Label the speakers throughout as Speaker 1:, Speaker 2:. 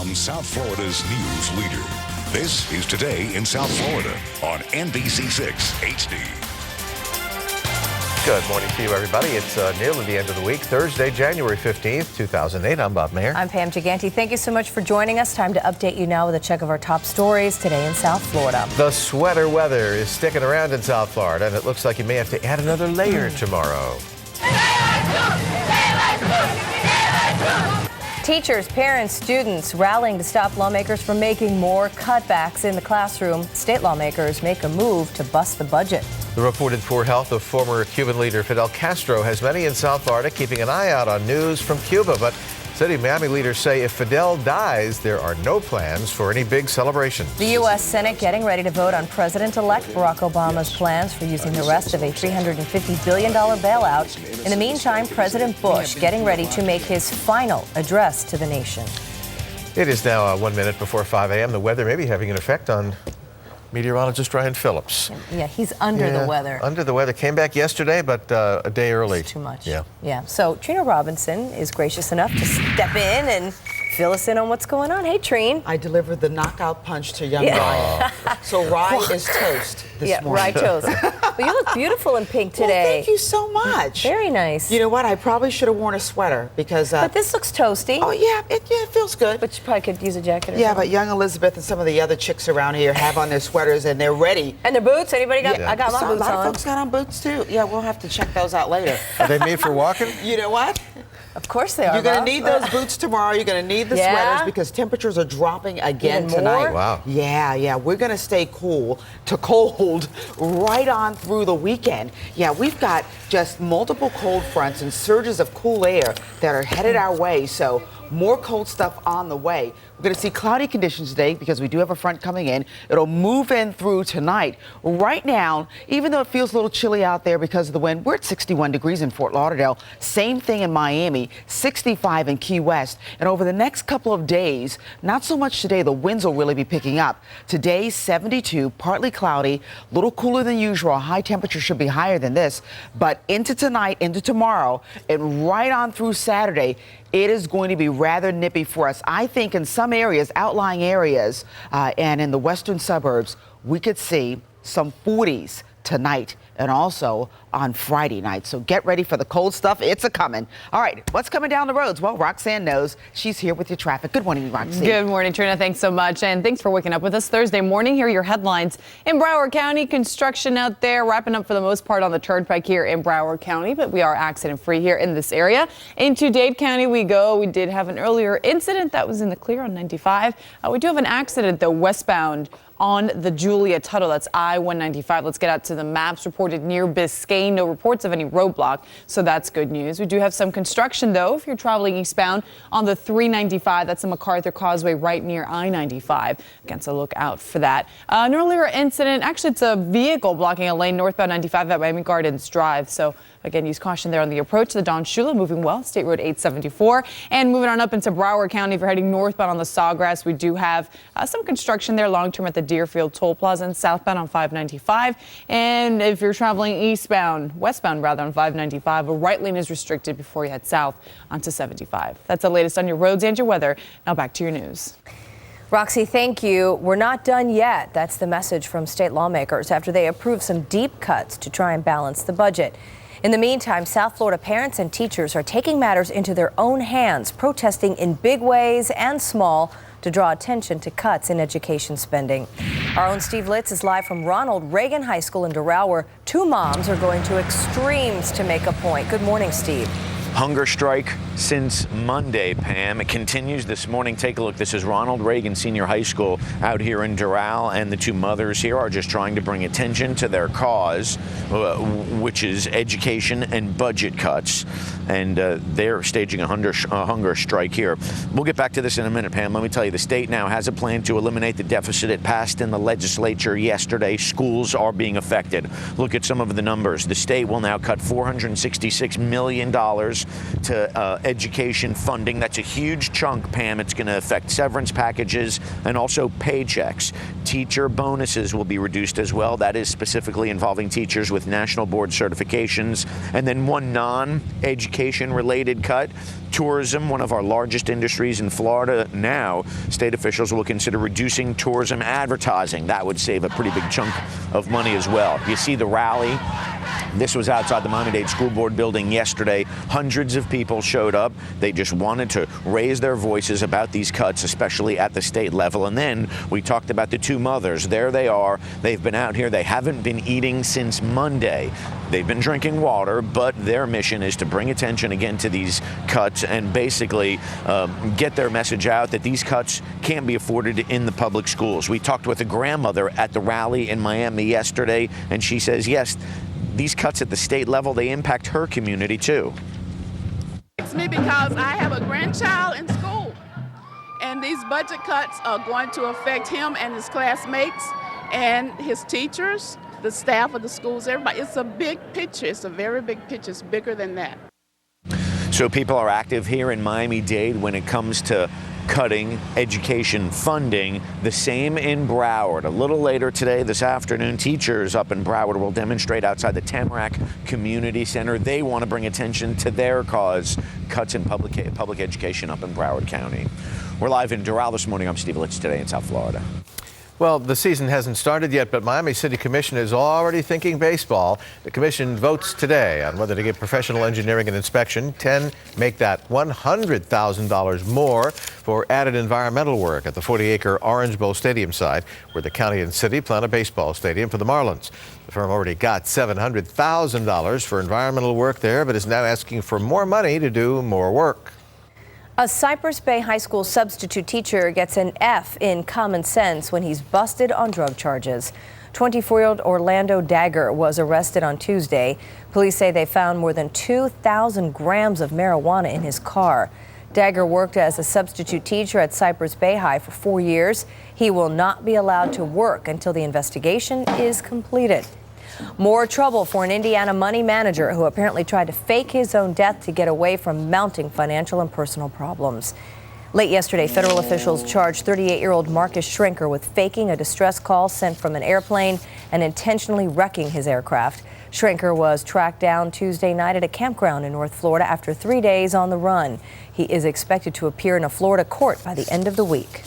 Speaker 1: from South Florida's news leader. This is Today in South Florida on NBC6 HD.
Speaker 2: Good morning to you, everybody. It's nearly the end of the week, Thursday, January 15th, 2008. I'm Bob Mayer.
Speaker 3: I'm Pam Giganti. Thank you so much for joining us. Time to update you now with a check of our top stories today in South Florida.
Speaker 2: The sweater weather is sticking around in South Florida, and it looks like you may have to add another layer tomorrow.
Speaker 3: Teachers, parents, students rallying to stop lawmakers from making more cutbacks in the classroom. State lawmakers make a move to bust the budget.
Speaker 2: The reported poor health of former Cuban leader Fidel Castro has many in South Florida keeping an eye out on news from Cuba. But City of Miami leaders say if Fidel dies, there are no plans for any big celebrations.
Speaker 3: The U.S. Senate getting ready to vote on President-elect Barack Obama's plans for using the rest of a $350 billion bailout. In the meantime, President Bush getting ready to make his final address to the nation.
Speaker 2: It is now 1 minute before 5 a.m. The weather may be having an effect on meteorologist Ryan Phillips.
Speaker 3: Yeah, he's under the weather.
Speaker 2: Under the weather. Came back yesterday, but a day early.
Speaker 3: It's too much.
Speaker 2: Yeah.
Speaker 3: So Trina Robinson is gracious enough to step in and fill us in on what's going on. Hey, Trina.
Speaker 4: I delivered the knockout punch to young Ryan. So Ryan is toast this morning.
Speaker 3: Rye toast. But you look beautiful in pink today.
Speaker 4: Well, thank you so much.
Speaker 3: Very nice.
Speaker 4: You know what? I probably should have worn a sweater because...
Speaker 3: but this looks toasty.
Speaker 4: Oh, yeah. It feels good.
Speaker 3: But you probably could use a jacket or
Speaker 4: yeah,
Speaker 3: something.
Speaker 4: but young Elizabeth and some of the other chicks around here have on their sweaters and they're ready.
Speaker 3: And their boots? Anybody got? I got my boots on.
Speaker 4: A lot of folks got on boots, too. Yeah, we'll have to check those out later.
Speaker 2: Are they made for walking?
Speaker 4: You know what?
Speaker 3: Of course they are.
Speaker 4: You're going to need those boots tomorrow. You're going to need the sweaters because temperatures are dropping again tonight.
Speaker 2: Wow.
Speaker 4: Yeah. We're going to stay cool to cold right on through the weekend. Yeah, we've got just multiple cold fronts and surges of cool air that are headed our way. So more cold stuff on the way. We're going to see cloudy conditions today because we do have a front coming in. It'll move in through tonight. Right now, even though it feels a little chilly out there because of the wind, we're at 61 degrees in Fort Lauderdale. Same thing in Miami, 65 in Key West. And over the next couple of days, not so much today, the winds will really be picking up. Today, 72, partly cloudy, a little cooler than usual. High temperature should be higher than this. But into tonight, into tomorrow, and right on through Saturday, it is going to be rather nippy for us. I think in some areas, outlying areas, and in the western suburbs, we could see some 40s tonight and also on Friday night. So get ready for the cold stuff. It's a-coming. All right, what's coming down the roads? Well, Roxanne knows. She's here with your traffic. Good morning, Roxanne.
Speaker 5: Good morning, Trina. Thanks so much. And thanks for waking up with us Thursday morning. Here are your headlines. In Broward County, construction out there wrapping up for the most part on the turnpike here in Broward County, but we are accident-free here in this area. Into Dade County we go. We did have an earlier incident that was in the clear on 95. We do have an accident, though, westbound on the Julia Tuttle. That's I-195. Let's get out to the maps. Reported near Biscayne. No reports of any roadblock, so that's good news. We do have some construction, though, if you're traveling eastbound on the 395. That's the MacArthur Causeway right near I-95. Again, so look out for that. An earlier incident, actually, it's a vehicle blocking a lane northbound 95 at Miami Gardens Drive. So again, use caution there on the approach to the Don Shula. Moving well, State Road 874. And moving on up into Broward County, if you're heading northbound on the Sawgrass, we do have some construction there long-term at the Deerfield Toll Plaza and southbound on 595. And if you're traveling westbound rather on 595, a right lane is restricted before you head south onto 75. That's the latest on your roads and your weather. Now back to your news.
Speaker 3: Roxy, thank you. We're not done yet. That's the message from state lawmakers after they approved some deep cuts to try and balance the budget. In the meantime, South Florida parents and teachers are taking matters into their own hands, protesting in big ways and small to draw attention to cuts in education spending. Our own Steve Litz is live from Ronald Reagan High School in Doral, where two moms are going to extremes to make a point. Good morning, Steve.
Speaker 6: Hunger strike since Monday, Pam. It continues this morning. Take a look. This is Ronald Reagan Senior High School out here in Doral, and the two mothers here are just trying to bring attention to their cause, which is education and budget cuts. And they're staging a hunger strike here. We'll get back to this in a minute, Pam. Let me tell you, the state now has a plan to eliminate the deficit it passed in the legislature yesterday. Schools are being affected. Look at some of the numbers. The state will now cut $466 million to education funding. That's a huge chunk, Pam. It's going to affect severance packages and also paychecks. Teacher bonuses will be reduced as well. That is specifically involving teachers with national board certifications. And then one non-education related cut. Tourism, one of our largest industries in Florida now, state officials will consider reducing tourism advertising. That would save a pretty big chunk of money as well. You see the rally. This was outside the Miami-Dade School Board building yesterday. Hundreds of people showed up. They just wanted to raise their voices about these cuts, especially at the state level. And then we talked about the two mothers. There they are. They've been out here. They haven't been eating since Monday. They've been drinking water, but their mission is to bring attention again to these cuts and basically get their message out that these cuts can't be afforded in the public schools. We talked with a grandmother at the rally in Miami yesterday, and she says, yes, these cuts at the state level, they impact her community too.
Speaker 7: It's me because I have a grandchild in school, and these budget cuts are going to affect him and his classmates and his teachers, the staff of the schools, everybody. It's a big picture. It's a very big picture. It's bigger than that.
Speaker 6: So people are active here in Miami-Dade when it comes to cutting education funding. The same in Broward. A little later today, this afternoon, teachers up in Broward will demonstrate outside the Tamarack Community Center. They want to bring attention to their cause, cuts in public education up in Broward County. We're live in Doral this morning. I'm Steve Litch today in South Florida.
Speaker 2: Well, the season hasn't started yet, but Miami City Commission is already thinking baseball. The commission votes today on whether to give professional engineering an inspection. 10 make that $100,000 more for added environmental work at the 40-acre Orange Bowl Stadium site, where the county and city plan a baseball stadium for the Marlins. The firm already got $700,000 for environmental work there, but is now asking for more money to do more work.
Speaker 3: A Cypress Bay High School substitute teacher gets an F in common sense when he's busted on drug charges. 24-year-old Orlando Dagger was arrested on Tuesday. Police say they found more than 2,000 grams of marijuana in his car. Dagger worked as a substitute teacher at Cypress Bay High for 4 years. He will not be allowed to work until the investigation is completed. More trouble for an Indiana money manager who apparently tried to fake his own death to get away from mounting financial and personal problems. Late yesterday, federal officials charged 38-year-old Marcus Schrenker with faking a distress call sent from an airplane and intentionally wrecking his aircraft. Schrenker was tracked down Tuesday night at a campground in North Florida after 3 days on the run. He is expected to appear in a Florida court by the end of the week.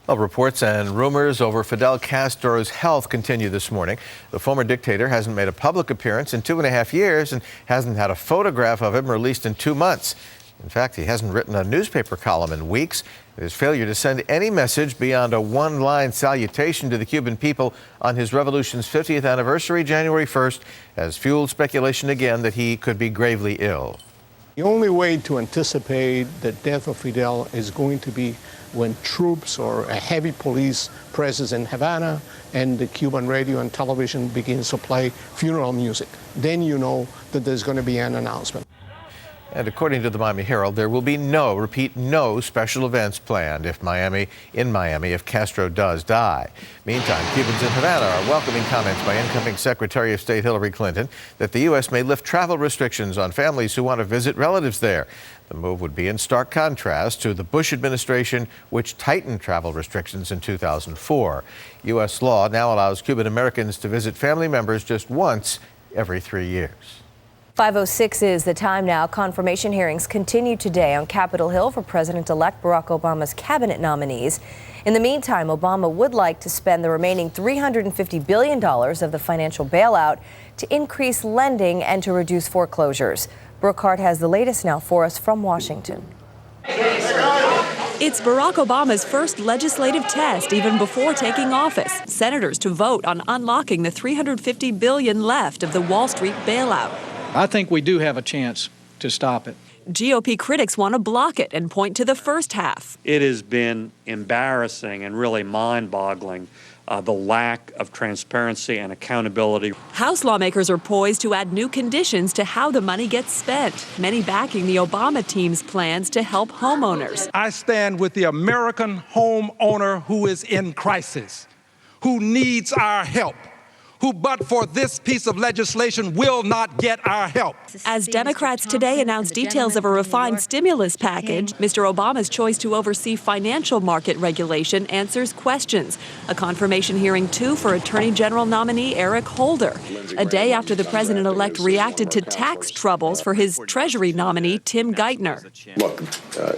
Speaker 2: Well, reports and rumors over Fidel Castro's health continue this morning. The former dictator hasn't made a public appearance in 2.5 years and hasn't had a photograph of him released in 2 months. In fact, he hasn't written a newspaper column in weeks. His failure to send any message beyond a one-line salutation to the Cuban people on his revolution's 50th anniversary, January 1st, has fueled speculation again that he could be gravely ill.
Speaker 8: The only way to anticipate the death of Fidel is going to be when troops or a heavy police presence in Havana and the Cuban radio and television begins to play funeral music. Then you know that there's going to be an announcement.
Speaker 2: And according to the Miami Herald, there will be no special events planned in Miami if Castro does die. Meantime, Cubans in Havana are welcoming comments by incoming Secretary of State Hillary Clinton that the U.S. may lift travel restrictions on families who want to visit relatives there. The move would be in stark contrast to the Bush administration, which tightened travel restrictions in 2004. U.S. law now allows Cuban Americans to visit family members just once every 3 years.
Speaker 3: 5:06 is the time now. Confirmation hearings continue today on Capitol Hill for President-elect Barack Obama's cabinet nominees. In the meantime, Obama would like to spend the remaining $350 billion of the financial bailout to increase lending and to reduce foreclosures. Brooke Hart has the latest now for us from Washington.
Speaker 9: It's Barack Obama's first legislative test even before taking office. Senators to vote on unlocking the $350 billion left of the Wall Street bailout.
Speaker 10: I think we do have a chance to stop it.
Speaker 9: GOP critics want to block it and point to the first half.
Speaker 11: It has been embarrassing and really mind-boggling, the lack of transparency and accountability.
Speaker 9: House lawmakers are poised to add new conditions to how the money gets spent, many backing the Obama team's plans to help homeowners.
Speaker 12: I stand with the American homeowner who is in crisis, who needs our help, who, but for this piece of legislation, will not get our help.
Speaker 9: As Democrats today announced details of a refined stimulus package, Mr. Obama's choice to oversee financial market regulation answers questions. A confirmation hearing, too, for Attorney General nominee Eric Holder, a day after the president-elect reacted to tax troubles for his Treasury nominee, Tim Geithner.
Speaker 13: Look,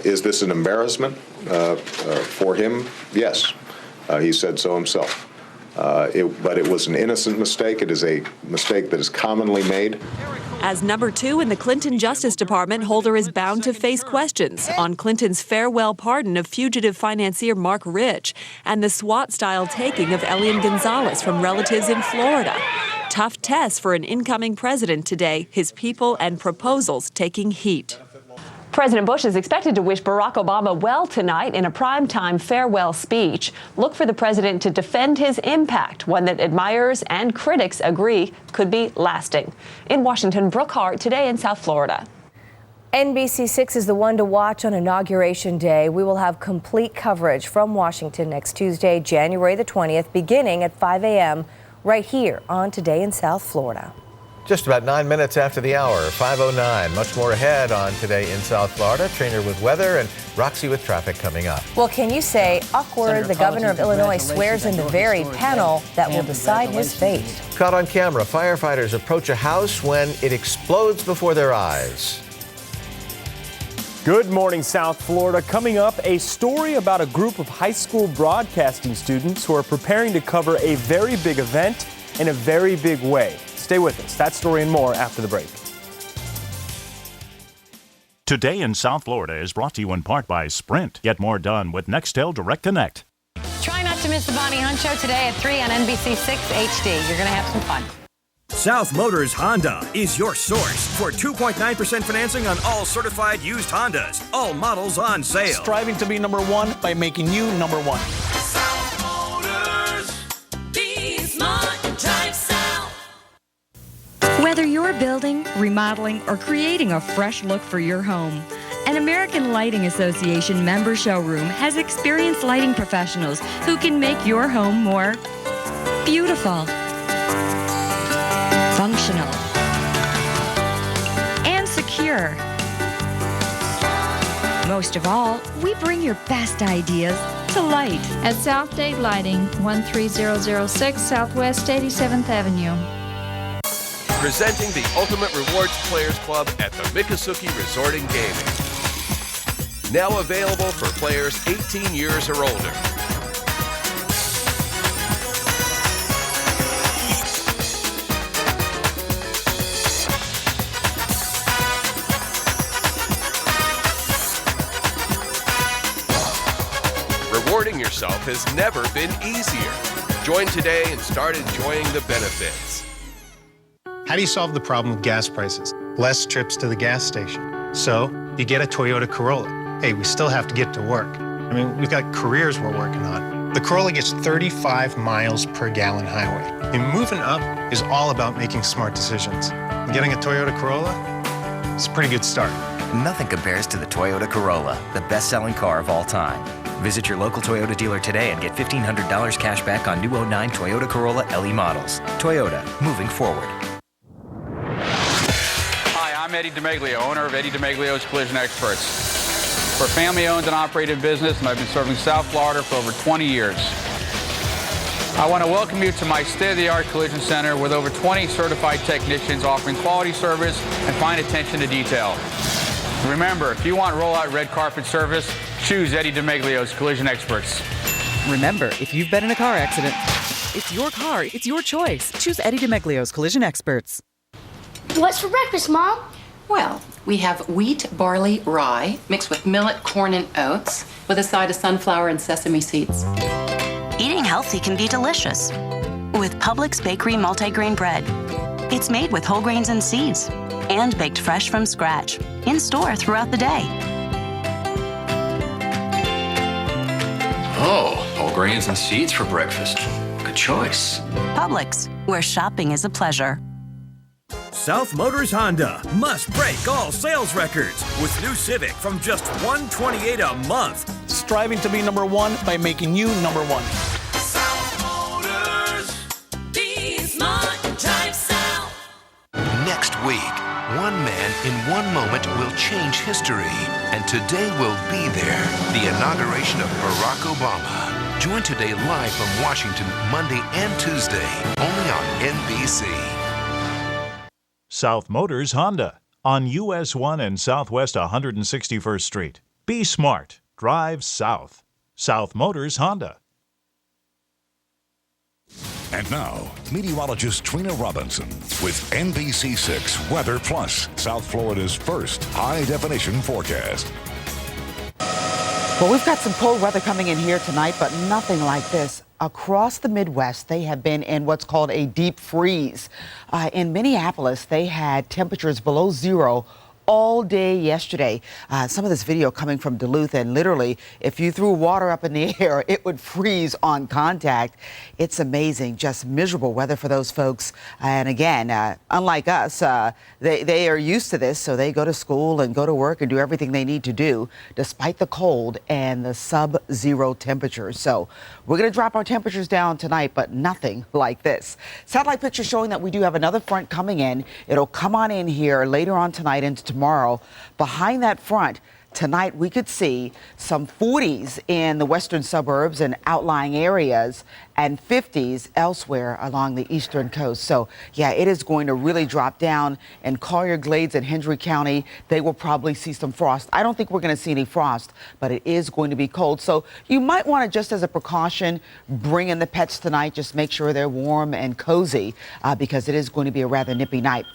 Speaker 13: is this an embarrassment for him? Yes. He said so himself. But it was an innocent mistake. It is a mistake that is commonly made.
Speaker 9: As number 2 in the Clinton Justice Department, Holder is bound to face questions on Clinton's farewell pardon of fugitive financier Mark Rich and the SWAT-style taking of Elian Gonzalez from relatives in Florida. Tough tests for an incoming president today, his people and proposals taking heat. President Bush is expected to wish Barack Obama well tonight in a primetime farewell speech. Look for the president to defend his impact, one that admirers and critics agree could be lasting. In Washington, Brooke Hart, today in South Florida.
Speaker 3: NBC6 is the one to watch on Inauguration Day. We will have complete coverage from Washington next Tuesday, January the 20th, beginning at 5 a.m. right here on Today in South Florida.
Speaker 2: Just about 9 minutes after the hour, 5:09. Much more ahead on Today in South Florida. Trainer with weather and Roxy with traffic coming up.
Speaker 3: Well, can you say awkward? The governor of Illinois swears in the very panel that will decide his fate.
Speaker 2: Caught on camera, firefighters approach a house when it explodes before their eyes.
Speaker 14: Good morning, South Florida. Coming up, a story about a group of high school broadcasting students who are preparing to cover a very big event in a very big way. Stay with us. That story and more after the break.
Speaker 15: Today in South Florida is brought to you in part by Sprint. Get more done with Nextel Direct Connect.
Speaker 16: Try not to miss the Bonnie Hunt Show today at 3 on NBC6 HD. You're going to have some fun.
Speaker 17: South Motors Honda is your source for 2.9% financing on all certified used Hondas. All models on sale.
Speaker 10: Striving to be number one by making you number one.
Speaker 18: South Motors. Be smart and drive south.
Speaker 19: Whether you're building, remodeling, or creating a fresh look for your home, an American Lighting Association member showroom has experienced lighting professionals who can make your home more beautiful, functional, and secure. Most of all, we bring your best ideas to light.
Speaker 20: At Southdate Lighting, 13006 Southwest 87th Avenue.
Speaker 21: Presenting the Ultimate Rewards Players Club at the Miccosukee Resort and Gaming. Now available for players 18 years or older. Rewarding yourself has never been easier. Join today and start enjoying the benefits.
Speaker 22: How do you solve the problem with gas prices? Less trips to the gas station. So you get a Toyota Corolla. Hey, we still have to get to work. I mean, we've got careers we're working on. The Corolla gets 35 miles per gallon highway. And moving up is all about making smart decisions. And getting a Toyota Corolla, it's a pretty good start.
Speaker 23: Nothing compares to the Toyota Corolla, the best-selling car of all time. Visit your local Toyota dealer today and get $1,500 cash back on new 09 Toyota Corolla LE models. Toyota, moving forward.
Speaker 24: I'm Eddie DeMaglio, owner of Eddie DeMaglio's Collision Experts. We're a family-owned and operated business, and I've been serving South Florida for over 20 years. I want to welcome you to my state-of-the-art collision center with over 20 certified technicians offering quality service and fine attention to detail. Remember, if you want roll-out red carpet service, choose Eddie DeMaglio's Collision Experts.
Speaker 25: Remember, if you've been in a car accident, it's your car, it's your choice. Choose Eddie DeMaglio's Collision Experts.
Speaker 26: What's for breakfast, Mom?
Speaker 27: Well, we have wheat, barley, rye, mixed with millet, corn, and oats, with a side of sunflower and sesame seeds.
Speaker 28: Eating healthy can be delicious with Publix Bakery multigrain bread. It's made with whole grains and seeds and baked fresh from scratch, in store throughout the day.
Speaker 29: Oh, whole grains and seeds for breakfast. Good choice.
Speaker 28: Publix, where shopping is a pleasure.
Speaker 17: South Motors Honda must break all sales records with new Civic from just $128 a month.
Speaker 10: Striving to be number one by making you number one.
Speaker 18: South Motors. Be smart.
Speaker 1: week. One man in one moment will change history. And today will be there, the inauguration of Barack Obama. Join Today live from Washington Monday and Tuesday, only on NBC.
Speaker 15: South Motors Honda on US 1 and Southwest 161st Street. Be smart. Drive south. South Motors Honda.
Speaker 4: And now, meteorologist Trina Robinson with NBC6 Weather Plus, South Florida's first high-definition forecast.
Speaker 5: Well, we've got some cold weather coming in here tonight, but nothing like this. Across the Midwest, they have been in what's called a deep freeze. In Minneapolis, they had temperatures below zero all day yesterday. Some of this video coming from Duluth, and literally, if you threw water up in the air, it would freeze on contact. It's amazing, just miserable weather for those folks. And again, unlike us, they are used to this, so they go to school and go to work and do everything they need to do, despite the cold and the sub-zero temperatures. So we're going to drop our temperatures down tonight, but nothing like this. Satellite picture showing that we do have another front coming in. It'll come on in here later on tonight into tomorrow. Behind that front, tonight we could see some 40s in the western suburbs and outlying areas, and 50s elsewhere along the eastern coast. So, yeah, it is going to really drop down in Collier, Glades, and Hendry County. They will probably see some frost. I don't think we're going to see any frost, but it is going to be cold. So you might want to, just as a precaution, bring in the pets tonight. Just make sure they're warm and cozy because it is going to be a rather nippy night.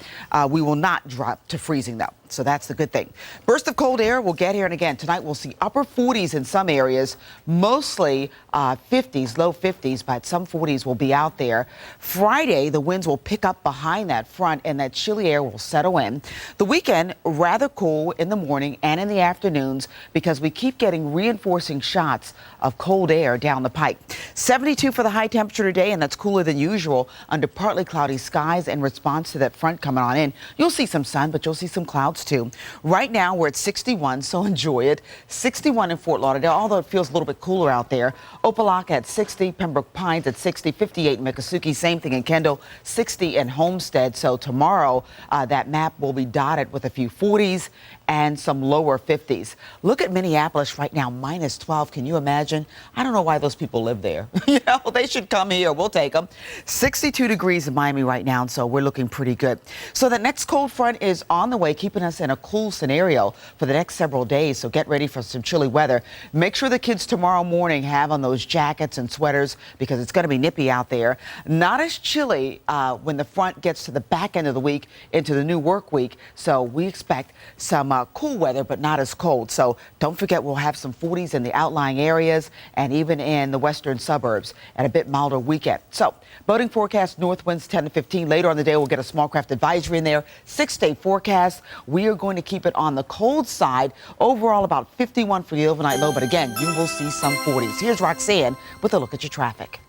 Speaker 5: We will not drop to freezing, though. So that's the good thing. Burst of cold air will get here, and again, tonight we'll see upper 40s in some areas, mostly 50s, low 50s, but some 40s will be out there. Friday, the winds will pick up behind that front, and that chilly air will settle in. The weekend, rather cool in the morning and in the afternoons because we keep getting reinforcing shots of cold air down the pike. 72 for the high temperature today, and that's cooler than usual under partly cloudy skies in response to that front coming on in. You'll see some sun, but you'll see some clouds too. Right now, we're at 61, so enjoy it. 61 in Fort Lauderdale, although it feels a little bit cooler out there. Opelika at 60, Pembroke Pines at 60, 58 in Miccosukee, same thing in Kendall, 60 in Homestead. So tomorrow, that map will be dotted with a few 40s and some lower 50s. Look at Minneapolis right now, minus 12. Can you imagine? I don't know why those people live there. You know, they should come here. We'll take them. 62 degrees in Miami right now, so we're looking pretty good. So the next cold front is on the way, keeping us in a cool scenario for the next several days. So get ready for some chilly weather. Make sure the kids tomorrow morning have on those jackets and sweaters because it's going to be nippy out there. Not as chilly when the front gets to the back end of the week into the new work week. So we expect some cool weather, but not as cold. So don't forget, we'll have some 40s in the outlying areas and even in the western suburbs, and a bit milder weekend. So boating forecast, north winds 10 to 15. Later on the day, we'll get a small craft advisory in there. 6-day forecast. We are going to keep it on the cold side. Overall, about 51 for the overnight low. But again, you will see some 40s. Here's Roxanne with a look at your traffic.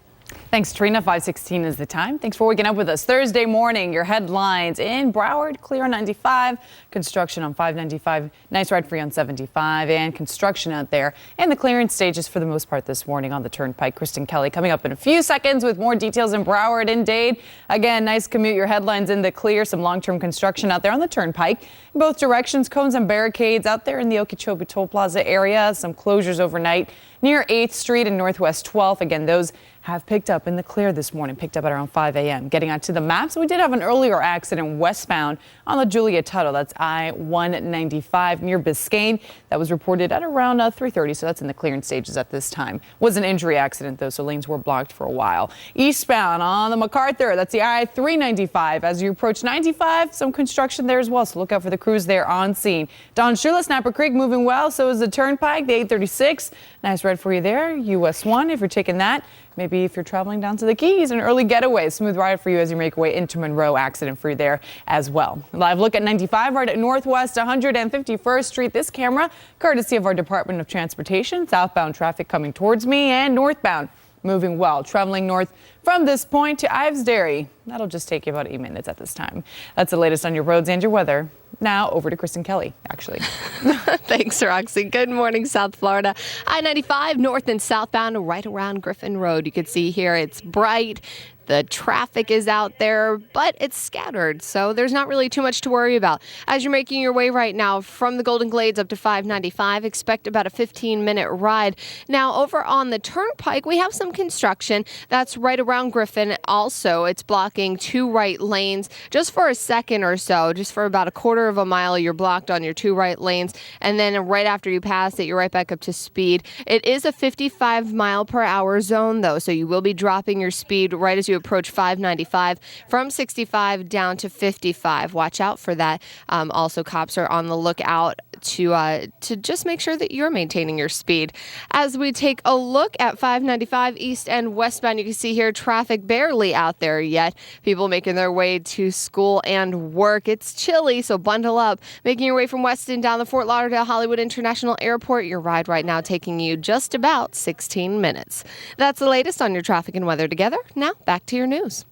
Speaker 6: Thanks, Trina. 5:16 is the time. Thanks for waking up with us. Thursday morning, your headlines in Broward, clear on 95, construction on 595, nice ride for you on 75, and construction out there. And the clearance stages for the most part this morning on the Turnpike. Kristen Kelly coming up in a few seconds with more details in Broward and Dade. Again, nice commute. Your headlines in the clear. Some long-term construction out there on the Turnpike. In both directions, cones and barricades out there in the Okeechobee Toll Plaza area. Some closures overnight near 8th Street and Northwest 12th. Again, those have picked up in the clear this morning, picked up at around 5 a.m. Getting onto the maps, we did have an earlier accident westbound on the Julia Tuttle. That's I-195 near Biscayne. That was reported at around 3:30, so that's in the clearance stages at this time. Was an injury accident, though, so lanes were blocked for a while. Eastbound on the MacArthur, that's the I-395. As you approach 95, some construction there as well, so look out for the crews there on scene. Don Shula, Snapper Creek moving well, so is the Turnpike, the 836. Nice ride for you there. US 1, if you're taking that. Maybe if you're traveling down to the Keys, an early getaway. Smooth ride for you as you make your way into Monroe. Accident free there as well. Live look at 95 right at Northwest 151st Street. This camera, courtesy of our Department of Transportation. Southbound traffic coming towards me and northbound moving well. Traveling north from this point to Ives Dairy. That'll just take you about 8 minutes at this time. That's the latest on your roads and your weather. Now over to Kristen Kelly, actually.
Speaker 2: Thanks, Roxy. Good morning, South Florida. I-95 north and southbound right around Griffin Road. You can see here it's bright. The traffic is out there, but it's scattered, so there's not really too much to worry about. As you're making your way right now from the Golden Glades up to 595, expect about a 15-minute ride. Now, over on the Turnpike, we have some construction. That's right around Griffin. Also, it's blocking 2 right lanes just for a second or so. Just for about a quarter of a mile, you're blocked on your 2 right lanes, and then right after you pass it, you're right back up to speed. It is a 55-mile-per-hour zone, though, so you will be dropping your speed right as you approach 595 from 65 down to 55. Watch out for that. Also, cops are on the lookout to just make sure that you're maintaining your speed. As we take a look at 595 east and westbound, you can see here traffic barely out there yet. People making their way to school and work. It's chilly, so bundle up. Making your way from Weston down the Fort Lauderdale Hollywood International Airport. Your ride right now taking you just about 16 minutes. That's the latest on your traffic and weather together. Now back to your news.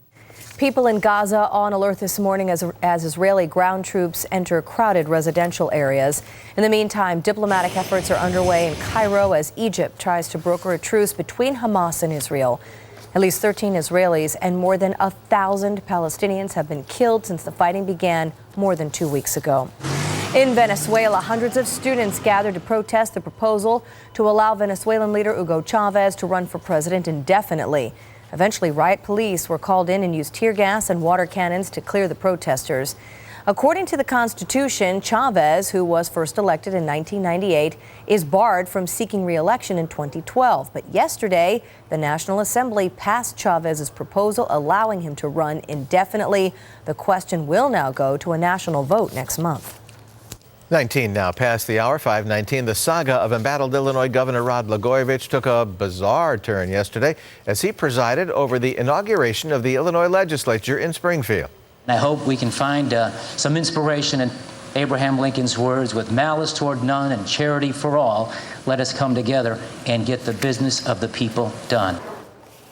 Speaker 3: People in Gaza on alert this morning as Israeli ground troops enter crowded residential areas. In the meantime, diplomatic efforts are underway in Cairo as Egypt tries to broker a truce between Hamas and Israel. At least 13 Israelis and more than 1,000 Palestinians have been killed since the fighting began more than 2 weeks ago. In Venezuela, hundreds of students gathered to protest the proposal to allow Venezuelan leader Hugo Chavez to run for president indefinitely. Eventually, riot police were called in and used tear gas and water cannons to clear the protesters. According to the Constitution, Chavez, who was first elected in 1998, is barred from seeking re-election in 2012. But yesterday, the National Assembly passed Chavez's proposal, allowing him to run indefinitely. The question will now go to a national vote next month.
Speaker 7: 19 now past the hour, 5:19. The saga of embattled Illinois Governor Rod Blagojevich took a bizarre turn yesterday as he presided over the inauguration of the Illinois legislature in Springfield.
Speaker 8: I hope we can find some inspiration in Abraham Lincoln's words, with malice toward none and charity for all, let us come together and get the business of the people done.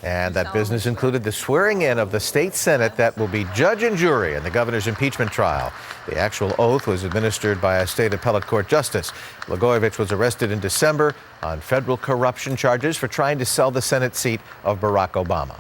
Speaker 7: And that business included the swearing in of the state Senate that will be judge and jury in the governor's impeachment trial. The actual oath was administered by a state appellate court justice. Blagojevich was arrested in December on federal corruption charges for trying to sell the Senate seat of Barack Obama.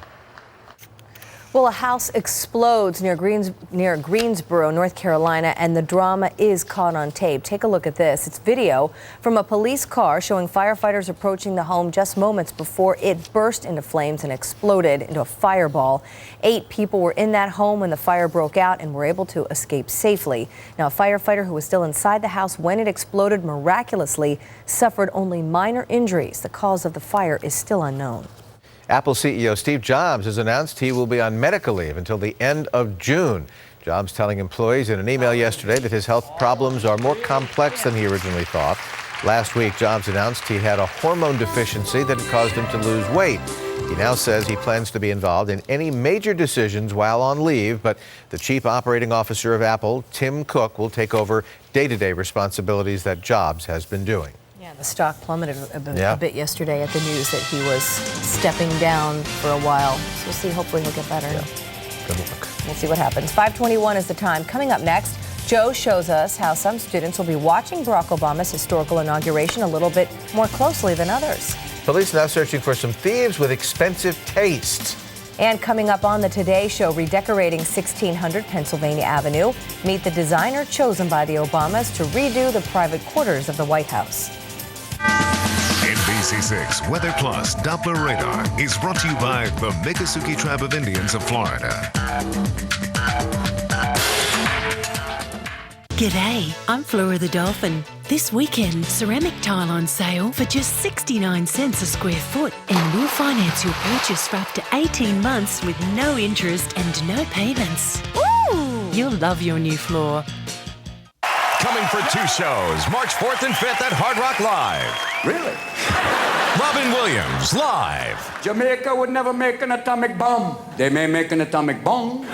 Speaker 3: Well, a house explodes near Greensboro, North Carolina, and the drama is caught on tape. Take a look at this. It's video from a police car showing firefighters approaching the home just moments before it burst into flames and exploded into a fireball. 8 people were in that home when the fire broke out and were able to escape safely. Now, a firefighter who was still inside the house when it exploded miraculously suffered only minor injuries. The cause of the fire is still unknown.
Speaker 7: Apple CEO Steve Jobs has announced he will be on medical leave until the end of June. Jobs telling employees in an email yesterday that his health problems are more complex than he originally thought. Last week, Jobs announced he had a hormone deficiency that had caused him to lose weight. He now says he plans to be involved in any major decisions while on leave, but the chief operating officer of Apple, Tim Cook, will take over day-to-day responsibilities that Jobs has been doing.
Speaker 3: Yeah, the stock plummeted a bit yesterday at the news that he was stepping down for a while. So we'll see. Hopefully he'll get better.
Speaker 7: Yeah. Good luck.
Speaker 3: We'll see what happens. 5:21 is the time. Coming up next, Joe shows us how some students will be watching Barack Obama's historical inauguration a little bit more closely than others.
Speaker 7: Police now searching for some thieves with expensive taste.
Speaker 3: And coming up on the Today Show, redecorating 1600 Pennsylvania Avenue. Meet the designer chosen by the Obamas to redo the private quarters of the White House.
Speaker 4: NBC6 Weather Plus Doppler Radar is brought to you by the Miccosukee Tribe of Indians of Florida.
Speaker 9: G'day, I'm Flora the Dolphin. This weekend, ceramic tile on sale for just 69 cents a square foot, and we'll finance your purchase for up to 18 months with no interest and no payments. Ooh! You'll love your new floor.
Speaker 11: Coming for 2 shows, March 4th and 5th at Hard Rock Live.
Speaker 12: Really?
Speaker 11: Robin Williams, live.
Speaker 12: Jamaica would never make an atomic bomb. They may make an atomic bomb.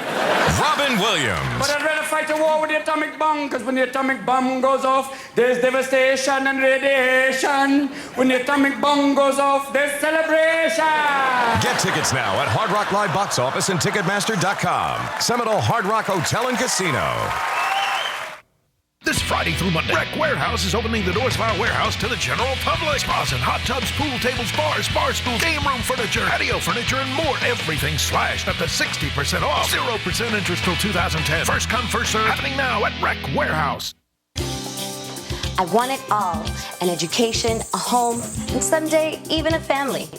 Speaker 11: Robin Williams.
Speaker 12: But I'd rather fight a war with the atomic bomb, because when the atomic bomb goes off, there's devastation and radiation. When the atomic bomb goes off, there's celebration.
Speaker 11: Get tickets now at Hard Rock Live Box Office and Ticketmaster.com. Seminole Hard Rock Hotel and Casino.
Speaker 13: This Friday through Monday, Rec Warehouse is opening the doors of our warehouse to the general public. Spas and hot tubs, pool tables, bars, bar stools, game room furniture, patio furniture, and more. Everything slashed up to 60% off. 0% interest till 2010. First come, first serve. Happening now at Rec Warehouse.
Speaker 14: I want it all. An education, a home, and someday even a family.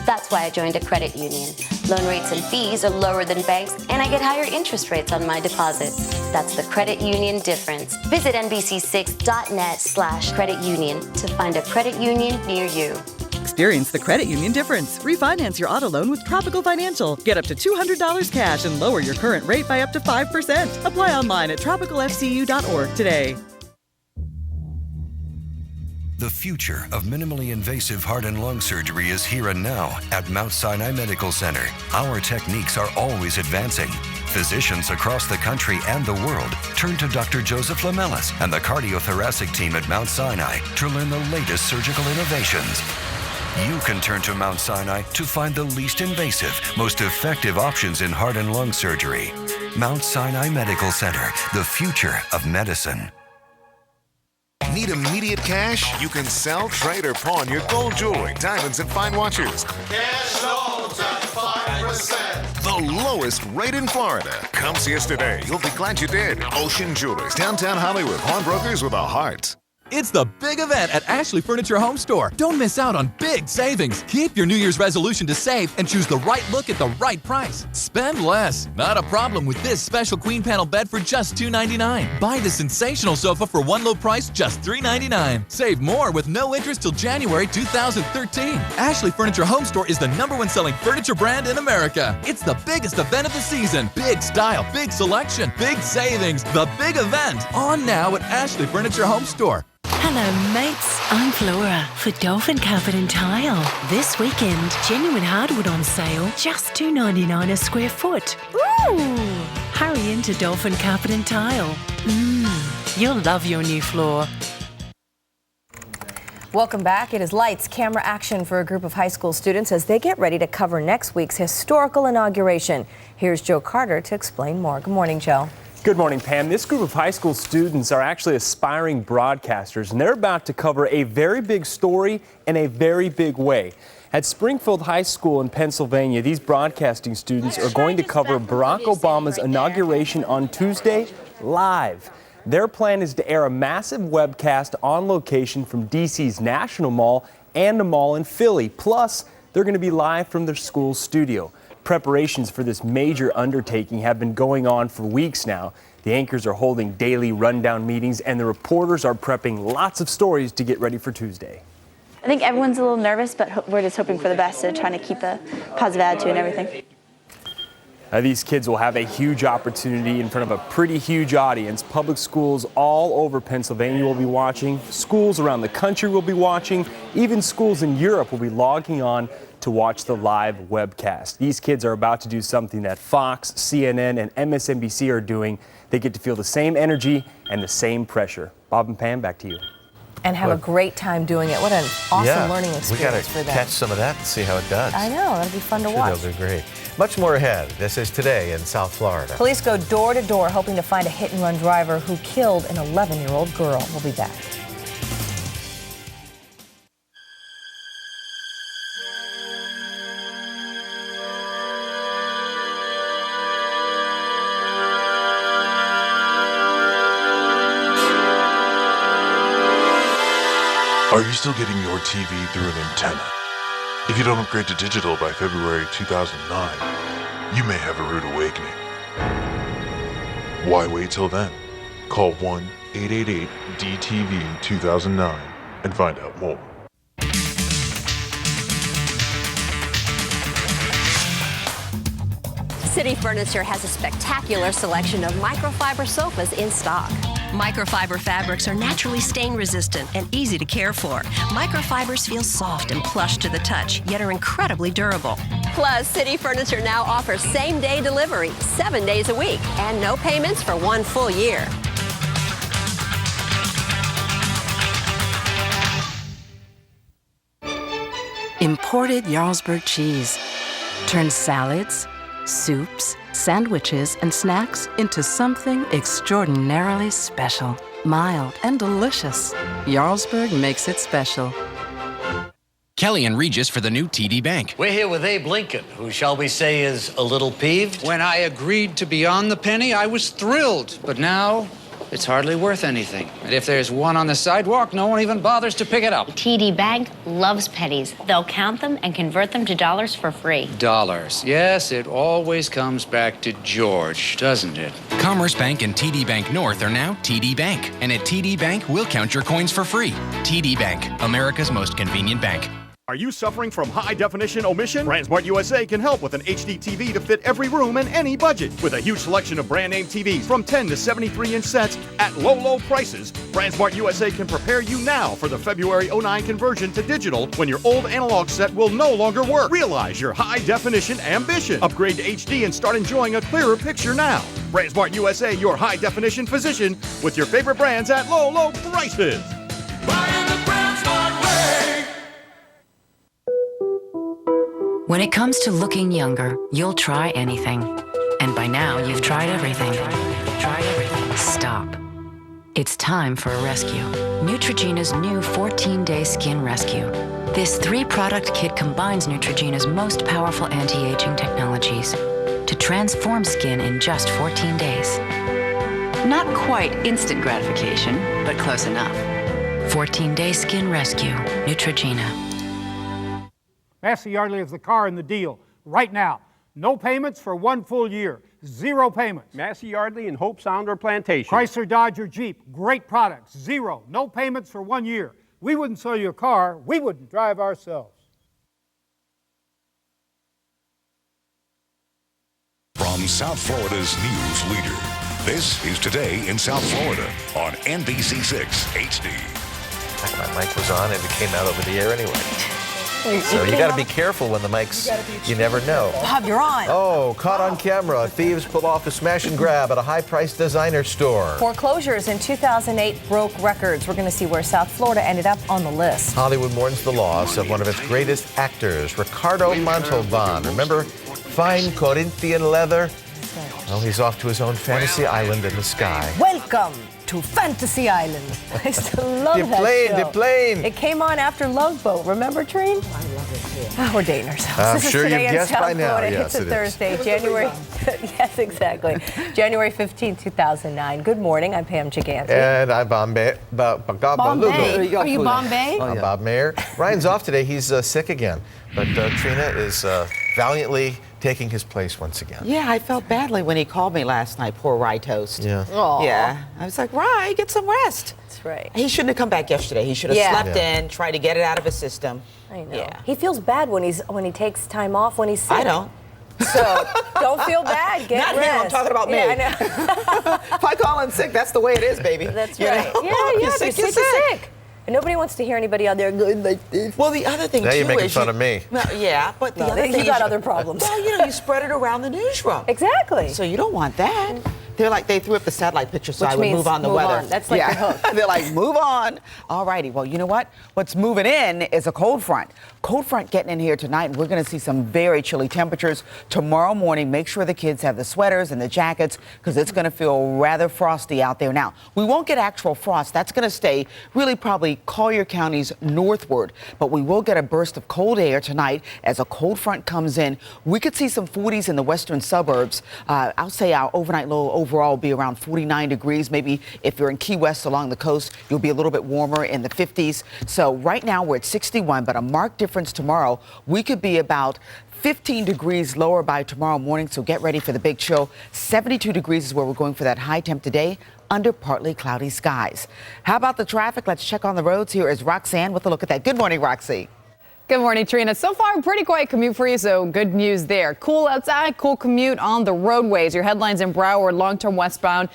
Speaker 14: That's why I joined a credit union. Loan rates and fees are lower than banks, and I get higher interest rates on my deposits. That's the credit union difference. Visit NBC6.net/credit union to find a credit union near you.
Speaker 25: Experience the credit union difference. Refinance your auto loan with Tropical Financial. Get up to $200 cash and lower your current rate by up to 5%. Apply online at tropicalfcu.org today.
Speaker 16: The future of minimally invasive heart and lung surgery is here and now at Mount Sinai Medical Center. Our techniques are always advancing. Physicians across the country and the world turn to Dr. Joseph Lamelas and the cardiothoracic team at Mount Sinai to learn the latest surgical innovations. You can turn to Mount Sinai to find the least invasive, most effective options in heart and lung surgery. Mount Sinai Medical Center, the future of medicine.
Speaker 19: Need immediate cash? You can sell, trade, or pawn your gold jewelry, diamonds, and fine watches.
Speaker 18: Cash loans at 5%.
Speaker 19: The lowest rate in Florida. Come see us today. You'll be glad you did. Ocean Jewelers, downtown Hollywood. Pawnbrokers with a heart.
Speaker 20: It's the big event at Ashley Furniture Home Store. Don't miss out on big savings. Keep your New Year's resolution to save and choose the right look at the right price. Spend less. Not a problem with this special queen panel bed for just $299. Buy the sensational sofa for one low price, just $399. Save more with no interest till January 2013. Ashley Furniture Home Store is the #1 selling furniture brand in America. It's the biggest event of the season. Big style, big selection, big savings. The big event on now at Ashley Furniture Home Store.
Speaker 9: Hello, mates. I'm Flora for Dolphin Carpet and Tile. This weekend, genuine hardwood on sale, just $2.99 a square foot. Ooh! Hurry into Dolphin Carpet and Tile. You'll love your new floor.
Speaker 3: Welcome back. It is lights, camera, action for a group of high school students as they get ready to cover next week's historical inauguration. Here's Joe Carter to explain more. Good morning, Joe.
Speaker 21: Good morning, Pam. This group of high school students are actually aspiring broadcasters, and they're about to cover a very big story in a very big way. At Springfield High School in Pennsylvania, these broadcasting students are going to cover Barack Obama's inauguration on Tuesday live. Their plan is to air a massive webcast on location from D.C.'s National Mall and a mall in Philly. Plus, they're going to be live from their school's studio. Preparations for this major undertaking have been going on for weeks now. The anchors are holding daily rundown meetings, and the reporters are prepping lots of stories to get ready for Tuesday.
Speaker 22: I think everyone's a little nervous, but we're just hoping for the best and trying to keep a positive attitude and everything.
Speaker 21: These kids will have a huge opportunity in front of a pretty huge audience. Public schools all over Pennsylvania will be watching. Schools around the country will be watching. Even schools in Europe will be logging on to watch the live webcast. These kids are about to do something that Fox, CNN, and MSNBC are doing. They get to feel the same energy and the same pressure. Bob and Pam, back to you.
Speaker 3: And have a great time doing it. What an awesome learning experience for them.
Speaker 7: We got to catch some of that and see how it does.
Speaker 3: I know, that'll be fun to watch.
Speaker 7: They'll do great. Much more ahead. This is Today in South Florida.
Speaker 3: Police go door to door hoping to find a hit-and-run driver who killed an 11-year-old girl. We'll be back.
Speaker 23: Are you still getting your TV through an antenna? If you don't upgrade to digital by February 2009, you may have a rude awakening. Why wait till then? Call 1-888-DTV-2009 and find out more.
Speaker 30: City Furniture has a spectacular selection of microfiber sofas in stock.
Speaker 31: Microfiber fabrics are naturally stain resistant and easy to care for. Microfibers feel soft and plush to the touch, yet are incredibly durable.
Speaker 30: Plus, City Furniture now offers same-day delivery, 7 days a week, and no payments for 1 full year.
Speaker 1: Imported Jarlsberg cheese turns salads, soups, sandwiches, and snacks into something extraordinarily special. Mild and delicious. Jarlsberg makes it special.
Speaker 5: Kelly and Regis for the new TD Bank.
Speaker 6: We're here with Abe Lincoln, who shall we say is a little peeved.
Speaker 10: When I agreed to be on the penny, I was thrilled. But now, it's hardly worth anything. And if there's one on the sidewalk, no one even bothers to pick it up.
Speaker 15: TD Bank loves pennies. They'll count them and convert them to dollars for free.
Speaker 10: Dollars. Yes, it always comes back to George, doesn't it?
Speaker 5: Commerce Bank and TD Bank North are now TD Bank. And at TD Bank, we'll count your coins for free. TD Bank, America's most convenient bank.
Speaker 17: Are you suffering from high-definition omission? BrandSmart USA can help with an HD TV to fit every room and any budget. With a huge selection of brand-name TVs from 10 to 73-inch sets at low, low prices, BrandSmart USA can prepare you now for the February 09 conversion to digital when your old analog set will no longer work. Realize your high-definition ambition. Upgrade to HD and start enjoying a clearer picture now. BrandSmart USA, your high-definition physician with your favorite brands at low, low prices.
Speaker 24: When it comes to looking younger, you'll try anything. And by now, you've tried everything. Stop. It's time for a rescue. Neutrogena's new 14-day skin rescue. This 3-product kit combines Neutrogena's most powerful anti-aging technologies to transform skin in just 14 days. Not quite instant gratification, but close enough. 14-day skin rescue. Neutrogena.
Speaker 26: Massey Yardley is the car in the deal right now. No payments for 1 full year. 0 payments.
Speaker 27: Massey Yardley in Hope Sound or Plantation.
Speaker 26: Chrysler, Dodge, or Jeep. Great products. 0. No payments for 1 year. We wouldn't sell you a car. We wouldn't drive ourselves.
Speaker 4: From South Florida's news leader, this is Today in South Florida on NBC6 HD.
Speaker 7: My mic was on and it came out over the air anyway. So you got to be careful when the mic's, you never know.
Speaker 3: Bob, you're on.
Speaker 7: Oh, caught on camera. Thieves pull off a smash and grab at a high-priced designer store.
Speaker 3: Foreclosures in 2008 broke records. We're going to see where South Florida ended up on the list.
Speaker 7: Hollywood mourns the loss of one of its greatest actors, Ricardo Montalban. Remember fine Corinthian leather? Well, he's off to his own fantasy island in the sky.
Speaker 3: Welcome to Fantasy Island. I still love that show.
Speaker 7: The plane.
Speaker 3: It came on after Love Boat. Remember, Treen? I love it, too. Oh, we're dating ourselves.
Speaker 7: I'm
Speaker 3: this
Speaker 7: sure
Speaker 3: is Today
Speaker 7: you've
Speaker 3: in
Speaker 7: guessed
Speaker 3: South
Speaker 7: by now.
Speaker 3: Florida.
Speaker 7: Yes,
Speaker 3: it's a Thursday, January. Yes, exactly. January 15, 2009. Good morning. I'm Pam Gigante.
Speaker 7: And I'm Bombay.
Speaker 3: Bombay. Are you Bombay?
Speaker 7: I'm Bob Mayer. Ryan's off today. He's sick again. But Trina is valiantly taking his place once again.
Speaker 28: Yeah, I felt badly when he called me last night, poor Rye Toast.
Speaker 7: Yeah.
Speaker 28: Aww. Yeah. I was like, Rye, get some rest.
Speaker 3: That's right.
Speaker 28: He shouldn't have come back yesterday. He should have slept in, tried to get it out of his system.
Speaker 3: I know.
Speaker 28: Yeah.
Speaker 3: He feels bad when he takes time off when he's sick.
Speaker 28: I don't.
Speaker 3: So don't feel bad. Get
Speaker 28: Not
Speaker 3: rest.
Speaker 28: him, I'm talking about me.
Speaker 3: Yeah, I know.
Speaker 28: If I call in sick, that's the way it is, baby.
Speaker 3: That's
Speaker 28: You
Speaker 3: right.
Speaker 28: know?
Speaker 3: Yeah,
Speaker 28: You're sick, you're sick.
Speaker 3: And nobody wants to hear anybody out there going like this.
Speaker 28: Well, the other thing,
Speaker 7: now
Speaker 28: too,
Speaker 7: you're making
Speaker 28: is
Speaker 7: fun of me.
Speaker 28: Well, yeah, but the other thing
Speaker 3: you
Speaker 28: is
Speaker 3: got other problems.
Speaker 28: Well, you know, you spread it around the newsroom.
Speaker 3: Exactly.
Speaker 28: So you don't want that. They're like, they threw up the satellite picture so
Speaker 3: Which
Speaker 28: I would
Speaker 3: means
Speaker 28: move on the
Speaker 3: move
Speaker 28: weather.
Speaker 3: on. That's like your hook.
Speaker 28: They're like, move on. All righty. Well, you know what? What's moving in is a cold front. Cold front getting in here tonight, and we're going to see some very chilly temperatures tomorrow morning. Make sure the kids have the sweaters and the jackets because it's going to feel rather frosty out there. Now, we won't get actual frost. That's going to stay really probably Collier County's northward, but we will get a burst of cold air tonight as a cold front comes in. We could see some 40s in the western suburbs. I'll say our overnight low overall will be around 49 degrees. Maybe if you're in Key West along the coast, you'll be a little bit warmer in the 50s. So right now we're at 61, but a marked difference tomorrow. We could be about 15 degrees lower by tomorrow morning, so get ready for the big chill. 72 degrees is where we're going for that high temp today under partly cloudy skies. How about the traffic? Let's check on the roads. Here is Roxanne with a look at that. Good morning, Roxy.
Speaker 2: Good morning, Trina. So far, pretty quiet commute for you, so good news there. Cool outside, cool commute on the roadways. Your headlines in Broward, long-term westbound.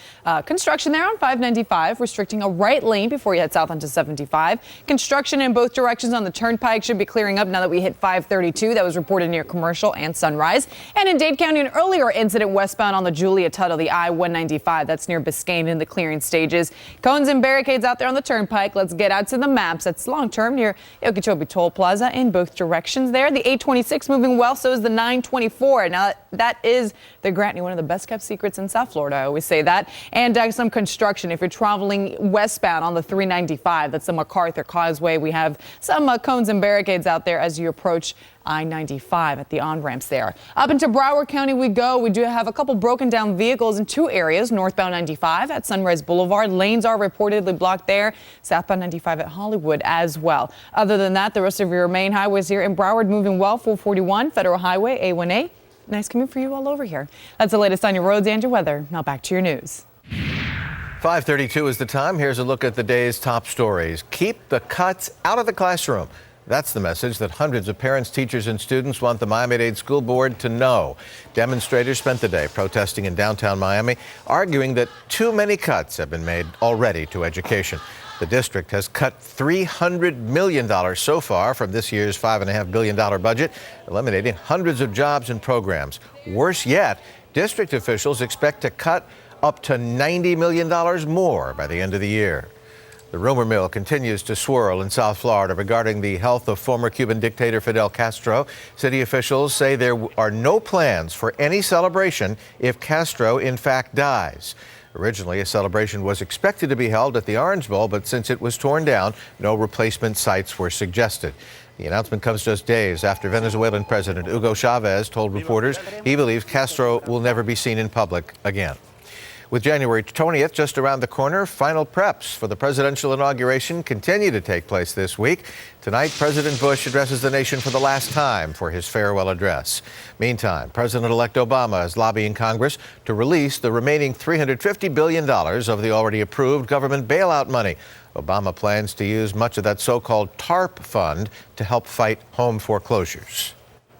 Speaker 2: Construction there on 595, restricting a right lane before you head south onto 75. Construction in both directions on the turnpike should be clearing up now that we hit 532. That was reported near Commercial and Sunrise. And in Dade County, an earlier incident westbound on the Julia Tuttle, the I-195. That's near Biscayne in the clearing stages. Cones and barricades out there on the turnpike. Let's get out to the maps. That's long-term near Okeechobee Toll Plaza in both directions there. The 826 moving well, so is the 924. Now, that is the Grantney, one of the best kept secrets in South Florida. I always say that. And some construction if you're traveling westbound on the 395. That's the MacArthur Causeway. We have some cones and barricades out there as you approach I-95 at the on-ramps there. Up into Broward County we go. We do have a couple broken down vehicles in two areas. Northbound 95 at Sunrise Boulevard. Lanes are reportedly blocked there. Southbound 95 at Hollywood as well. Other than that, the rest of your main highways here in Broward moving well. 441 Federal Highway, A1A. Nice commute for you all over here. That's the latest on your roads and your weather. Now back to your news.
Speaker 7: 5:32 is the time. Here's a look at the day's top stories. Keep the cuts out of the classroom. That's the message that hundreds of parents, teachers, and students want the Miami-Dade School Board to know. Demonstrators spent the day protesting in downtown Miami, arguing that too many cuts have been made already to education. The district has cut $300 million so far from this year's $5.5 billion budget, eliminating hundreds of jobs and programs. Worse yet, district officials expect to cut up to $90 million more by the end of the year. The rumor mill continues to swirl in South Florida regarding the health of former Cuban dictator Fidel Castro. City officials say there are no plans for any celebration if Castro in fact dies. Originally, a celebration was expected to be held at the Orange Bowl, but since it was torn down, no replacement sites were suggested. The announcement comes just days after Venezuelan President Hugo Chavez told reporters he believes Castro will never be seen in public again. With January 20th just around the corner, final preps for the presidential inauguration continue to take place this week. Tonight, President Bush addresses the nation for the last time for his farewell address. Meantime, President-elect Obama is lobbying Congress to release the remaining $350 billion of the already approved government bailout money. Obama plans to use much of that so-called TARP fund to help fight home foreclosures.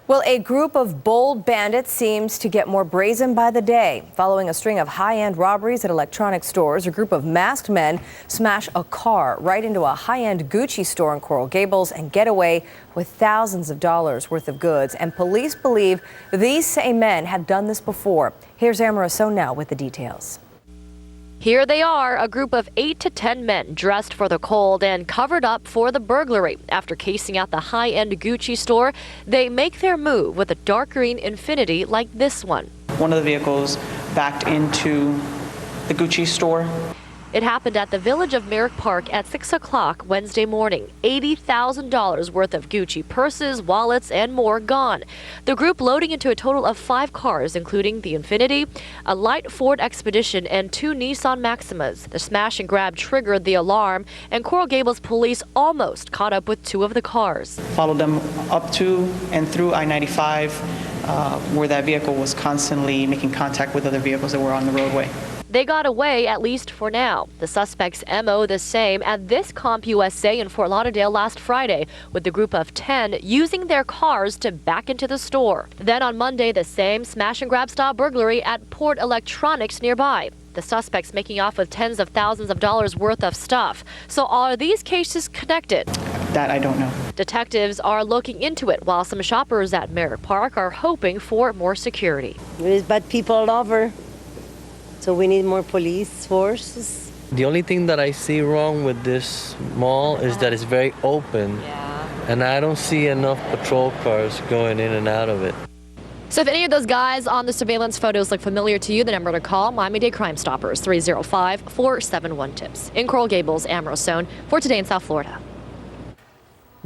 Speaker 3: Well, a group of bold bandits seems to get more brazen by the day. Following a string of high-end robberies at electronic stores, a group of masked men smash a car right into a high-end Gucci store in Coral Gables and get away with thousands of dollars worth of goods. And police believe these same men have done this before. Here's Amara now with the details.
Speaker 8: Here they are, a group of 8 to 10 men dressed for the cold and covered up for the burglary. After casing out the high-end Gucci store, they make their move with a dark green Infiniti like this one.
Speaker 11: One of the vehicles backed into the Gucci store.
Speaker 8: It happened at the Village of Merrick Park at 6 o'clock Wednesday morning. $80,000 worth of Gucci purses, wallets, and more gone. The group loading into a total of 5 cars, including the Infiniti, a light Ford Expedition, and 2 Nissan Maximas. The smash and grab triggered the alarm, and Coral Gables police almost caught up with 2 of the cars.
Speaker 11: Followed them up to and through I-95, where that vehicle was constantly making contact with other vehicles that were on the roadway.
Speaker 8: They got away, at least for now. The suspect's MO the same at this CompUSA in Fort Lauderdale last Friday, with the group of 10 using their cars to back into the store. Then on Monday, the same smash-and-grab-style burglary at Port Electronics nearby. The suspects making off with tens of thousands of dollars worth of stuff. So are these cases connected?
Speaker 11: That I don't know.
Speaker 8: Detectives are looking into it, while some shoppers at Merrick Park are hoping for more security.
Speaker 12: There's bad people all over. So we need more police forces.
Speaker 13: The only thing that I see wrong with this mall is that it's very open, and I don't see enough patrol cars going in and out of it.
Speaker 8: So if any of those guys on the surveillance photos look familiar to you, the number to call, Miami-Dade Crime Stoppers, 305-471-TIPS. In Coral Gables, Amaro Sohn for Today in South Florida.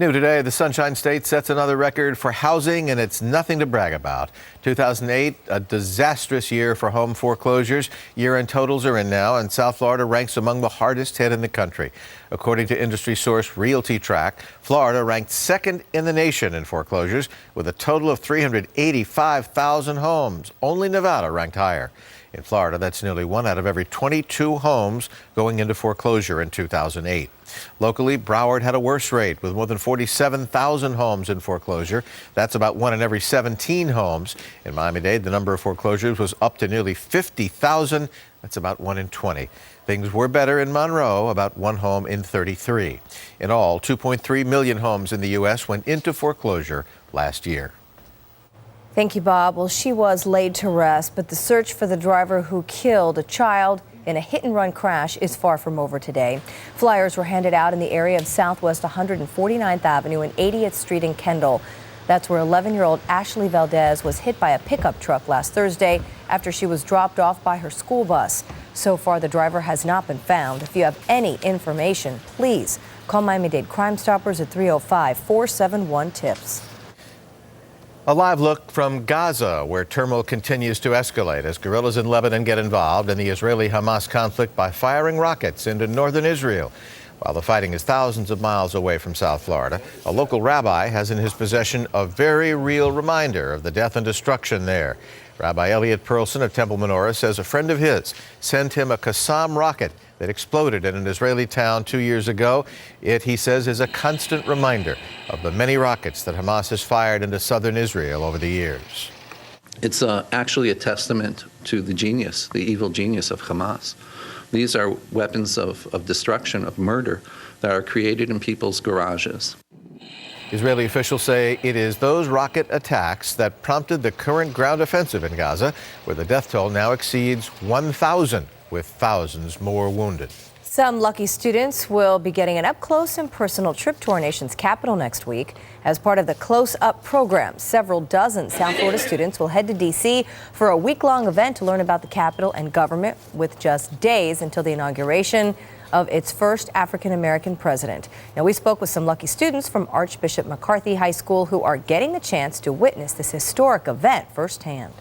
Speaker 7: New today, the Sunshine State sets another record for housing, and it's nothing to brag about. 2008, a disastrous year for home foreclosures. Year-end totals are in now, and South Florida ranks among the hardest hit in the country. According to industry source Realty Track, Florida ranked second in the nation in foreclosures with a total of 385,000 homes. Only Nevada ranked higher. In Florida, that's nearly 1 out of every 22 homes going into foreclosure in 2008. Locally, Broward had a worse rate with more than 47,000 homes in foreclosure. That's about 1 in every 17 homes. In Miami-Dade, the number of foreclosures was up to nearly 50,000. That's about 1 in 20. Things were better in Monroe, about 1 home in 33. In all, 2.3 million homes in the U.S. went into foreclosure last year.
Speaker 3: Thank you, Bob. Well, she was laid to rest, but the search for the driver who killed a child in a hit-and-run crash is far from over today. Flyers were handed out in the area of Southwest 149th Avenue and 80th Street in Kendall. That's where 11-year-old Ashley Valdez was hit by a pickup truck last Thursday after she was dropped off by her school bus. So far, the driver has not been found. If you have any information, please call Miami-Dade Crime Stoppers at 305-471-TIPS.
Speaker 7: A live look from Gaza, where turmoil continues to escalate as guerrillas in Lebanon get involved in the Israeli-Hamas conflict by firing rockets into northern Israel. While the fighting is thousands of miles away from South Florida, a local rabbi has in his possession a very real reminder of the death and destruction there. Rabbi Elliot Perlson of Temple Menorah says a friend of his sent him a Qassam rocket that exploded in an Israeli town 2 years ago. It, he says, is a constant reminder of the many rockets that Hamas has fired into southern Israel over the years.
Speaker 9: It's actually a testament to the genius, the evil genius of Hamas. These are weapons of destruction, of murder, that are created in people's garages.
Speaker 7: Israeli officials say it is those rocket attacks that prompted the current ground offensive in Gaza, where the death toll now exceeds 1,000, with thousands more wounded.
Speaker 3: Some lucky students will be getting an up-close and personal trip to our nation's capital next week. As part of the Close Up program, several dozen South Florida students will head to D.C. for a week-long event to learn about the Capitol and government, with just days until the inauguration of its first African-American president. Now, we spoke with some lucky students from Archbishop McCarthy High School who are getting the chance to witness this historic event firsthand.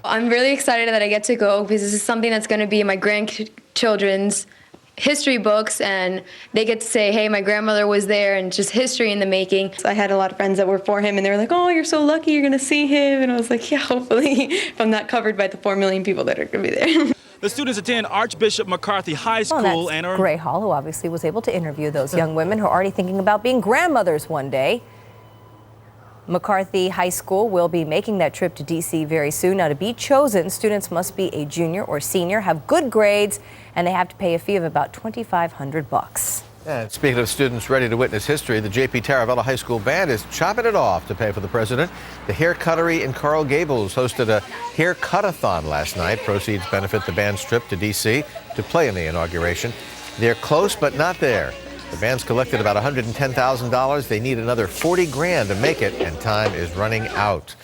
Speaker 14: I'm really excited that I get to go because this is something that's going to be in my grandchildren's history books, and they get to say, hey, my grandmother was there, and just history in the making. So I had a lot of friends that were for him, and they were like, oh, you're so lucky you're going to see him. And I was like, yeah, hopefully, if I'm not covered by the 4 million people that are going to be there.
Speaker 16: The students attend Archbishop McCarthy High School and are...
Speaker 3: Gray Hall, who obviously was able to interview those young women who are already thinking about being grandmothers one day. McCarthy High School will be making that trip to D.C. very soon. Now, to be chosen, students must be a junior or senior, have good grades, and they have to pay a fee of about $2,500.
Speaker 7: And speaking of students ready to witness history, the J.P. Taravella High School Band is chopping it off to pay for the president. The Hair Cuttery in Coral Gables hosted a hair cut-a-thon last night. Proceeds benefit the band's trip to D.C. to play in the inauguration. They're close, but not there. The band's collected about $110,000. They need another $40,000 to make it, and time is running out.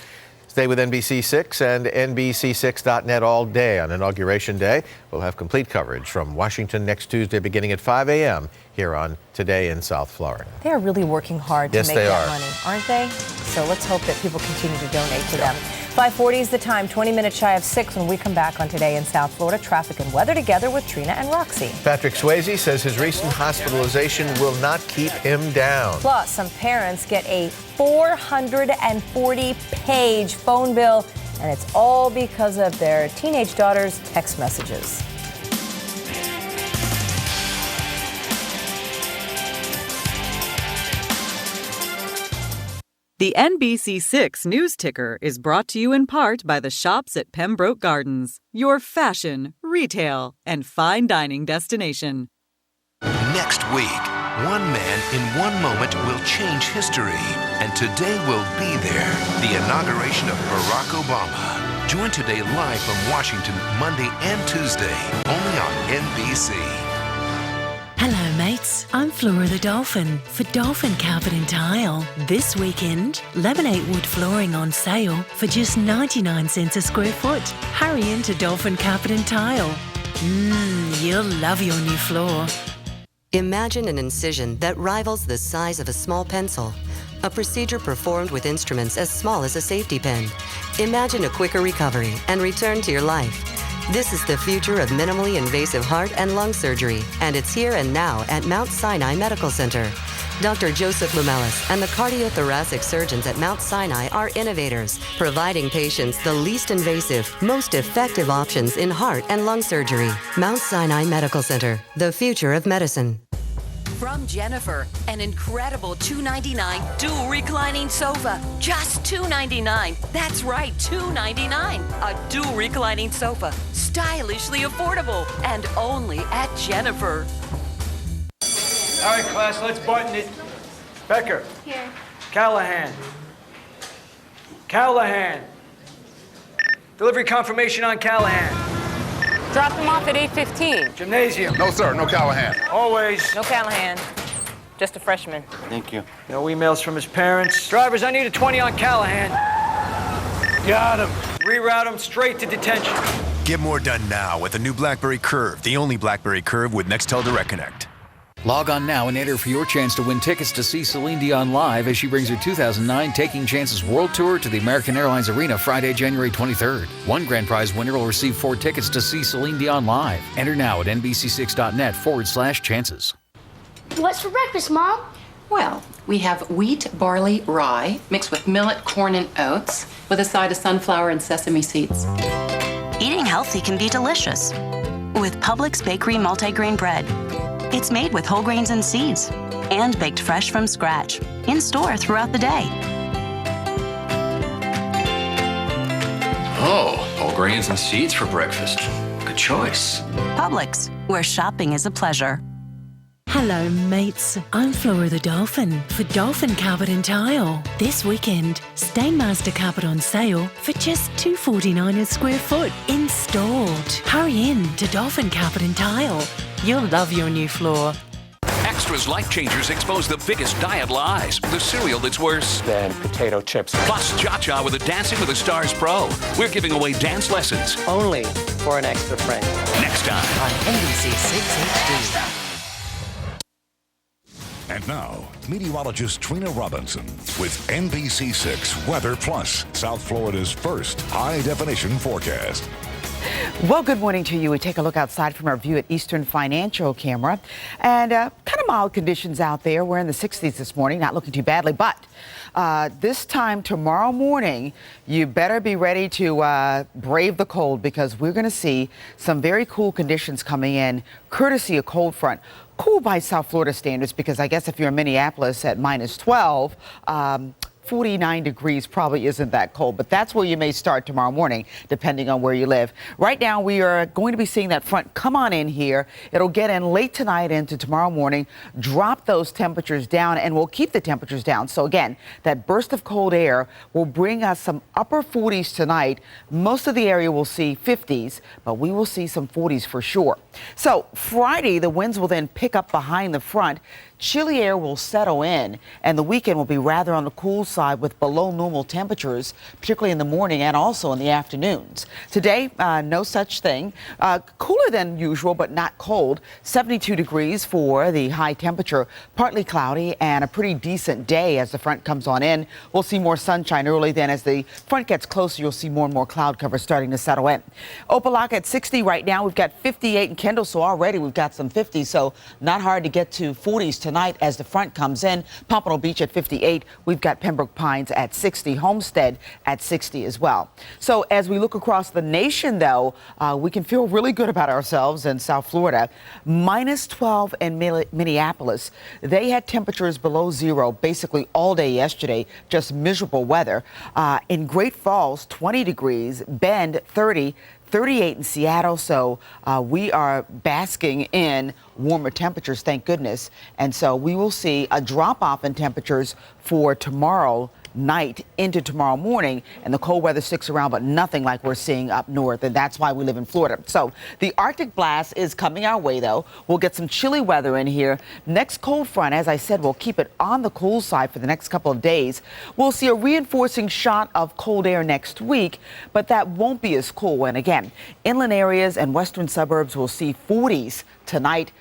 Speaker 7: Stay with NBC6 and NBC6.net all day on Inauguration Day. We'll have complete coverage from Washington next Tuesday beginning at 5 a.m. here on Today in South Florida.
Speaker 3: They are really working hard to
Speaker 7: Yes,
Speaker 3: make
Speaker 7: they
Speaker 3: that
Speaker 7: are.
Speaker 3: money, aren't they? So let's hope that people continue to donate to them. 5:40 is the time, 20 minutes shy of 6 when we come back on Today in South Florida. Traffic and weather together with Trina and Roxy.
Speaker 7: Patrick Swayze says his recent hospitalization will not keep him down.
Speaker 3: Plus, some parents get a 440-page phone bill, and it's all because of their teenage daughter's text messages.
Speaker 18: The NBC6 News Ticker is brought to you in part by the shops at Pembroke Gardens, your fashion, retail, and fine dining destination.
Speaker 19: Next week, one man in one moment will change history, and today will be there. The inauguration of Barack Obama. Join Today live from Washington Monday and Tuesday, only on NBC.
Speaker 31: Hello, mates. I'm Flora the Dolphin for Dolphin Carpet and Tile. This weekend, laminate wood flooring on sale for just 99 cents a square foot. Hurry into Dolphin Carpet and Tile. You'll love your new floor.
Speaker 20: Imagine an incision that rivals the size of a small pencil. A procedure performed with instruments as small as a safety pin. Imagine a quicker recovery and return to your life. This is the future of minimally invasive heart and lung surgery, and it's here and now at Mount Sinai Medical Center. Dr. Joseph Lumelis and the cardiothoracic surgeons at Mount Sinai are innovators, providing patients the least invasive, most effective options in heart and lung surgery. Mount Sinai Medical Center, the future of medicine.
Speaker 1: From Jennifer, an incredible $299 dual reclining sofa. Just $299. That's right, $299. A dual reclining sofa, stylishly affordable, and only at Jennifer.
Speaker 5: All right, class, let's button it. Becker.
Speaker 14: Here.
Speaker 5: Callahan. Callahan. Delivery confirmation on Callahan.
Speaker 31: Drop them off at 8:15.
Speaker 5: Gymnasium.
Speaker 6: No, sir, no Callahan.
Speaker 5: Always.
Speaker 31: No Callahan. Just a freshman.
Speaker 6: Thank you.
Speaker 5: No emails from his parents. Drivers, I need a 20 on Callahan. Got him. Reroute him straight to detention.
Speaker 10: Get more done now with the new BlackBerry Curve, the only BlackBerry Curve with Nextel Direct Connect.
Speaker 15: Log on now and enter for your chance to win tickets to see Celine Dion live as she brings her 2009 Taking Chances World Tour to the American Airlines Arena Friday, January 23rd. One grand prize winner will receive 4 tickets to see Celine Dion live. Enter now at nbc6.net/chances.
Speaker 21: What's for breakfast, Mom?
Speaker 22: Well, we have wheat, barley, rye mixed with millet, corn, and oats with a side of sunflower and sesame seeds.
Speaker 23: Eating healthy can be delicious with Publix Bakery multigrain bread. It's made with whole grains and seeds and baked fresh from scratch in store throughout the day.
Speaker 25: Oh, whole grains and seeds for breakfast. Good choice.
Speaker 23: Publix, where shopping is a pleasure.
Speaker 31: Hello, mates. I'm Flora the Dolphin for Dolphin Carpet and Tile. This weekend, Stainmaster Carpet on sale for just $2.49 a square foot. Installed. Hurry in to Dolphin Carpet and Tile. You'll love your new floor.
Speaker 29: Extra's Life Changers expose the biggest diet lies. The cereal that's worse
Speaker 27: than potato chips.
Speaker 29: Plus, Cha-Cha with a Dancing with the Stars Pro. We're giving away dance lessons.
Speaker 27: Only for an extra friend.
Speaker 29: Next time
Speaker 20: on NBC 6 HD.
Speaker 4: And now, meteorologist Trina Robinson with NBC6 Weather Plus, South Florida's first high-definition forecast.
Speaker 28: Well, good morning to you. We take a look outside from our view at Eastern Financial camera. And kind of mild conditions out there. We're in the 60s this morning, not looking too badly. But this time tomorrow morning, you better be ready to brave the cold because we're going to see some very cool conditions coming in, courtesy of cold front. Cool by South Florida standards because I guess if you're in Minneapolis at minus 12, 49 degrees probably isn't that cold, but that's where you may start tomorrow morning, depending on where you live. Right now, we are going to be seeing that front come on in here. It'll get in late tonight into tomorrow morning, drop those temperatures down, and we'll keep the temperatures down. So again, that burst of cold air will bring us some upper 40s tonight. Most of the area will see 50s, but we will see some 40s for sure. So Friday, the winds will then pick up behind the front. Chilly air will settle in, and the weekend will be rather on the cool side with below normal temperatures, particularly in the morning and also in the afternoons. Today, no such thing. Cooler than usual, but not cold. 72 degrees for the high temperature, partly cloudy, and a pretty decent day as the front comes on in. We'll see more sunshine early. Then as the front gets closer, you'll see more and more cloud cover starting to settle in. Opelika at 60 right now. We've got 58 in Kendall, so already we've got some 50s, so not hard to get to 40s tonight as the front comes in. Pompano Beach at 58. We've got Pembroke Pines at 60. Homestead at 60 as well. So as we look across the nation, though, we can feel really good about ourselves in South Florida. Minus 12 in Minneapolis. They had temperatures below zero basically all day yesterday. Just miserable weather. In Great Falls, 20 degrees. Bend, 30. 38 in Seattle, so we are basking in warmer temperatures, thank goodness. And so we will see a drop-off in temperatures for tomorrow night into tomorrow morning, and the cold weather sticks around, but nothing like we're seeing up north, and that's why we live in Florida. So the Arctic blast is coming our way, though. We'll get some chilly weather in here. Next cold front, as I said, we'll keep it on the cool side for the next couple of days. We'll see a reinforcing shot of cold air next week, but that won't be as cool. And again, inland areas and western suburbs will see 40s tonight.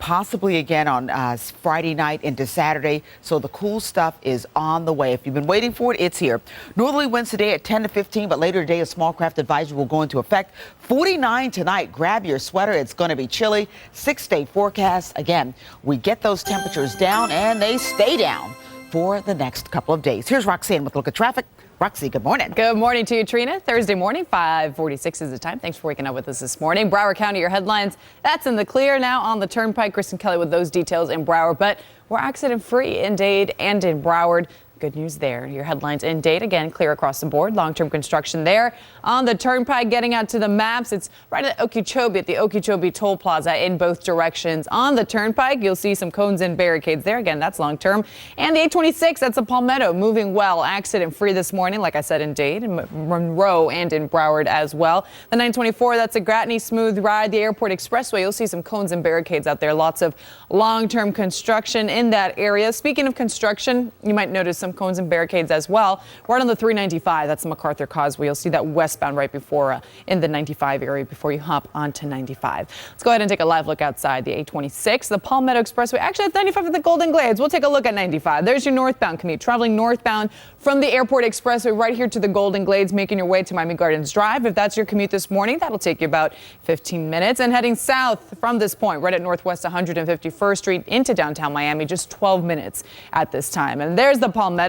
Speaker 28: possibly again on Friday night into Saturday. So the cool stuff is on the way. If you've been waiting for it, it's here. Northerly winds today at 10 to 15, but later today a small craft advisory will go into effect. 49 tonight. Grab your sweater. It's going to be chilly. 6-day forecast. Again, we get those temperatures down and they stay down for the next couple of days. Here's Roxanne with a look at traffic. Roxy, good morning.
Speaker 2: Good morning to you, Trina. Thursday morning, 5:46 is the time. Thanks for waking up with us this morning. Broward County, your headlines. That's in the clear now on the Turnpike. Kristen Kelly with those details in Broward, but we're accident-free in Dade and in Broward. Good news there. Your headlines in Dade, again, clear across the board. Long-term construction there. On the Turnpike, getting out to the maps, it's right at Okeechobee, at the Okeechobee Toll Plaza in both directions. On the Turnpike, you'll see some cones and barricades there. Again, that's long-term. And the 826, that's a Palmetto, moving well. Accident-free this morning, like I said, in Dade, in Monroe, and in Broward as well. The 924, that's a Gratney smooth ride. The Airport Expressway, you'll see some cones and barricades out there. Lots of long-term construction in that area. Speaking of construction, you might notice some cones and barricades as well. Right on the 395, that's the MacArthur Causeway. You'll see that westbound right before in the 95 area before you hop onto 95. Let's go ahead and take a live look outside the 826, the Palmetto Expressway. Actually, it's 95 at the Golden Glades. We'll take a look at 95. There's your northbound commute, traveling northbound from the Airport Expressway right here to the Golden Glades, making your way to Miami Gardens Drive. If that's your commute this morning, that'll take you about 15 minutes. And heading south from this point, right at Northwest 151st Street into downtown Miami, just 12 minutes at this time. And there's the Palmetto.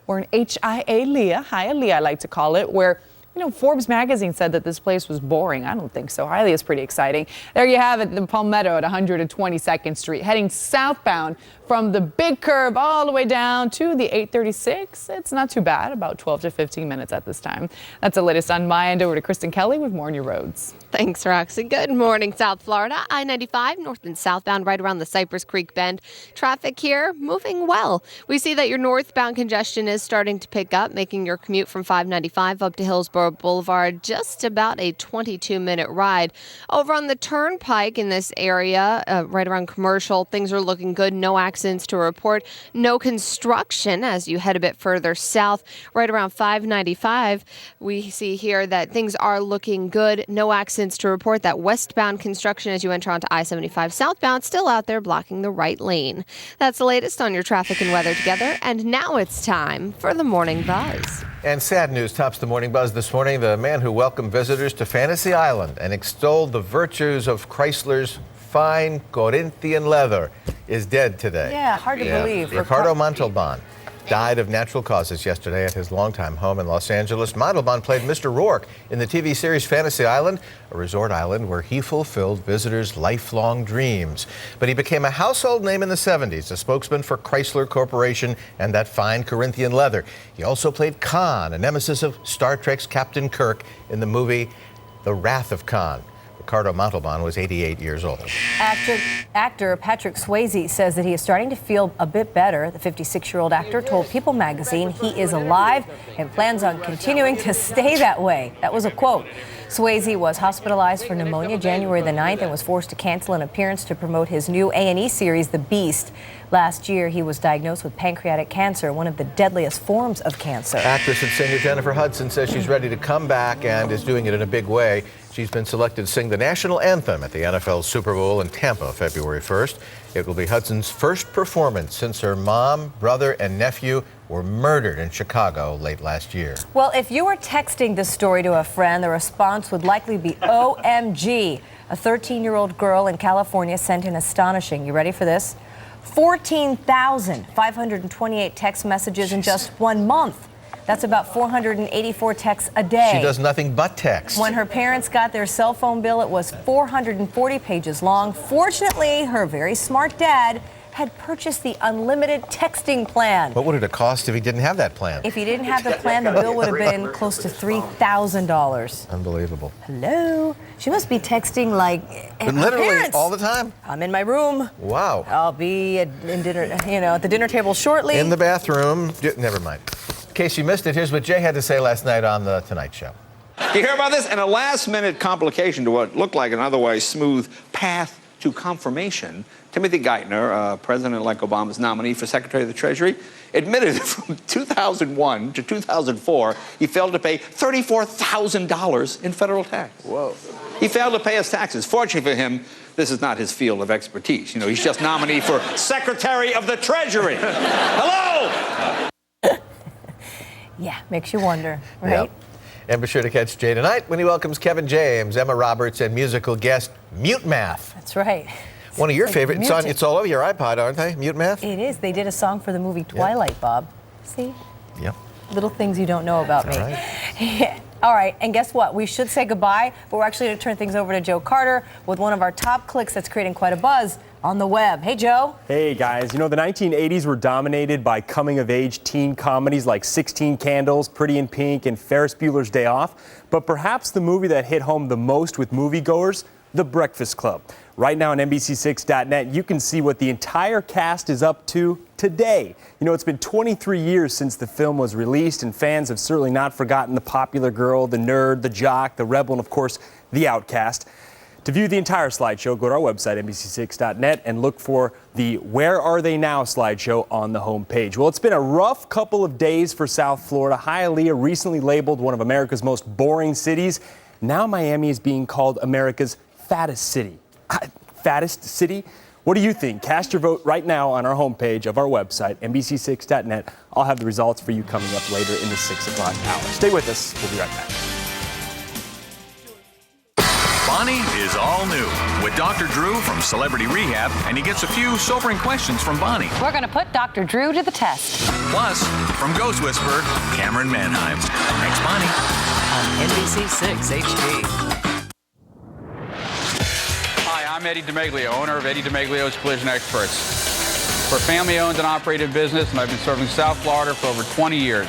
Speaker 2: We're in Hialeah, I like to call it, where Forbes magazine said that this place was boring. I don't think so. Hialeah is pretty exciting. There you have it, the Palmetto at 122nd Street, heading southbound from the big curve all the way down to the 836. It's not too bad, about 12 to 15 minutes at this time. That's the latest on my end. Over to Kristen Kelly with more on your roads.
Speaker 6: Thanks, Roxy. Good morning, South Florida. I-95 north and southbound right around the Cypress Creek Bend. Traffic here moving well. We see that your northbound congestion is starting to pick up, making your commute from 595 up to Hillsborough Boulevard just about a 22-minute ride. Over on the Turnpike in this area, right around Commercial, things are looking good. No accidents to report. No construction as you head a bit further south. Right around 595, we see here that things are looking good. No accidents to report. That westbound construction as you enter onto I-75 southbound still out there blocking the right lane. That's the latest on your traffic and weather together. And now it's time for the Morning Buzz.
Speaker 7: And sad news tops the Morning Buzz this morning. The man who welcomed visitors to Fantasy Island and extolled the virtues of Chrysler's fine Corinthian leather is dead today.
Speaker 3: Yeah, hard to believe.
Speaker 7: Ricardo Montalban died of natural causes yesterday at his longtime home in Los Angeles. Montalban played Mr. Rourke in the TV series Fantasy Island, a resort island where he fulfilled visitors' lifelong dreams. But he became a household name in the 70s, a spokesman for Chrysler Corporation and that fine Corinthian leather. He also played Khan, a nemesis of Star Trek's Captain Kirk in the movie The Wrath of Khan. Ricardo Montalban was 88 years old.
Speaker 3: Actor Patrick Swayze says that he is starting to feel a bit better. The 56-year-old actor told People magazine he is alive and plans on continuing to stay that way. That was a quote. Swayze was hospitalized for pneumonia January the 9th and was forced to cancel an appearance to promote his new A&E series, The Beast. Last year, he was diagnosed with pancreatic cancer, one of the deadliest forms of cancer.
Speaker 7: Actress and singer Jennifer Hudson says she's ready to come back and is doing it in a big way. She's been selected to sing the national anthem at the NFL Super Bowl in Tampa, February 1st. It will be Hudson's first performance since her mom, brother, and nephew were murdered in Chicago late last year.
Speaker 3: Well, if you were texting this story to a friend, the response would likely be OMG. A 13-year-old girl in California sent an astonishing, you ready for this? 14,528 text messages in just 1 month. That's about 484 texts a day.
Speaker 7: She does nothing but text.
Speaker 3: When her parents got their cell phone bill, it was 440 pages long. Fortunately, her very smart dad had purchased the unlimited texting plan.
Speaker 7: What would it have cost if he didn't have that plan?
Speaker 3: If he didn't have the plan, the bill would have been close to $3,000.
Speaker 7: Unbelievable.
Speaker 3: Hello? She must be texting like
Speaker 7: literally all the time.
Speaker 3: I'm in my room.
Speaker 7: Wow.
Speaker 3: I'll be at the dinner table shortly.
Speaker 7: In the bathroom. Never mind. In case you missed it, here's what Jay had to say last night on The Tonight Show.
Speaker 8: You hear about this? And a last-minute complication to what looked like an otherwise smooth path to confirmation. Timothy Geithner, President-elect Obama's nominee for Secretary of the Treasury, admitted from 2001 to 2004 he failed to pay $34,000 in federal tax.
Speaker 7: Whoa.
Speaker 8: He failed to pay his taxes. Fortunately for him, this is not his field of expertise. You know, he's just nominee for Secretary of the Treasury. Hello!
Speaker 3: Yeah, makes you wonder, right?
Speaker 7: Yep. And be sure to catch Jay tonight when he welcomes Kevin James, Emma Roberts, and musical guest Mute Math.
Speaker 3: That's right.
Speaker 7: One of your
Speaker 3: Like
Speaker 7: favorite songs.
Speaker 3: music.
Speaker 7: It's all over your iPod, aren't they? Mute Math?
Speaker 3: It is. They did a song for the movie Twilight, Bob. See?
Speaker 7: Yep.
Speaker 3: Little things you don't know about me.
Speaker 7: All right.
Speaker 3: All right, and guess what? We should say goodbye, but we're actually going to turn things over to Joe Carter with one of our top clicks that's creating quite a buzz on the web. Hey, Joe.
Speaker 9: Hey, guys. You know, the 1980s were dominated by coming-of-age teen comedies like 16 Candles, Pretty in Pink, and Ferris Bueller's Day Off. But perhaps the movie that hit home the most with moviegoers, The Breakfast Club. Right now on NBC6.net, you can see what the entire cast is up to today. You know, it's been 23 years since the film was released, and fans have certainly not forgotten the popular girl, the nerd, the jock, the rebel, and of course, the outcast. To view the entire slideshow, go to our website, NBC6.net, and look for the Where Are They Now slideshow on the homepage. Well, it's been a rough couple of days for South Florida. Hialeah recently labeled one of America's most boring cities. Now Miami is being called America's fattest city. Fattest city? What do you think? Cast your vote right now on our homepage of our website, NBC6.net. I'll have the results for you coming up later in the 6 o'clock hour. Stay with us. We'll be right back.
Speaker 29: Bonnie is all new with Dr. Drew from Celebrity Rehab, and he gets a few sobering questions from Bonnie.
Speaker 11: We're going to put Dr. Drew to the test.
Speaker 29: Plus, from Ghost Whisperer, Cameron Manheim. Thanks, Bonnie.
Speaker 1: On NBC6 HD.
Speaker 12: Hi, I'm Eddie DeMeglio, owner of Eddie DeMeglio's Collision Experts. We're a family-owned and operated business, and I've been serving South Florida for over 20 years.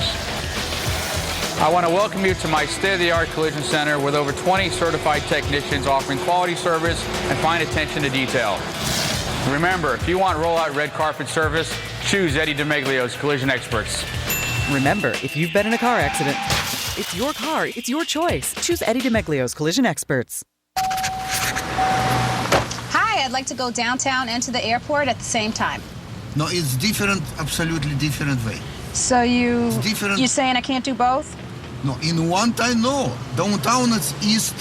Speaker 12: I want to welcome you to my state-of-the-art collision center with over 20 certified technicians offering quality service and fine attention to detail. Remember, if you want roll-out red carpet service, choose Eddie DeMeglio's Collision Experts.
Speaker 13: Remember, if you've been in a car accident, it's your car, it's your choice. Choose Eddie DeMeglio's Collision Experts.
Speaker 16: Hi, I'd like to go downtown and to the airport at the same time.
Speaker 17: No, it's different, absolutely different way.
Speaker 16: So you're
Speaker 17: different.
Speaker 16: saying I can't do both?
Speaker 17: No, in one time, no. Downtown it's east,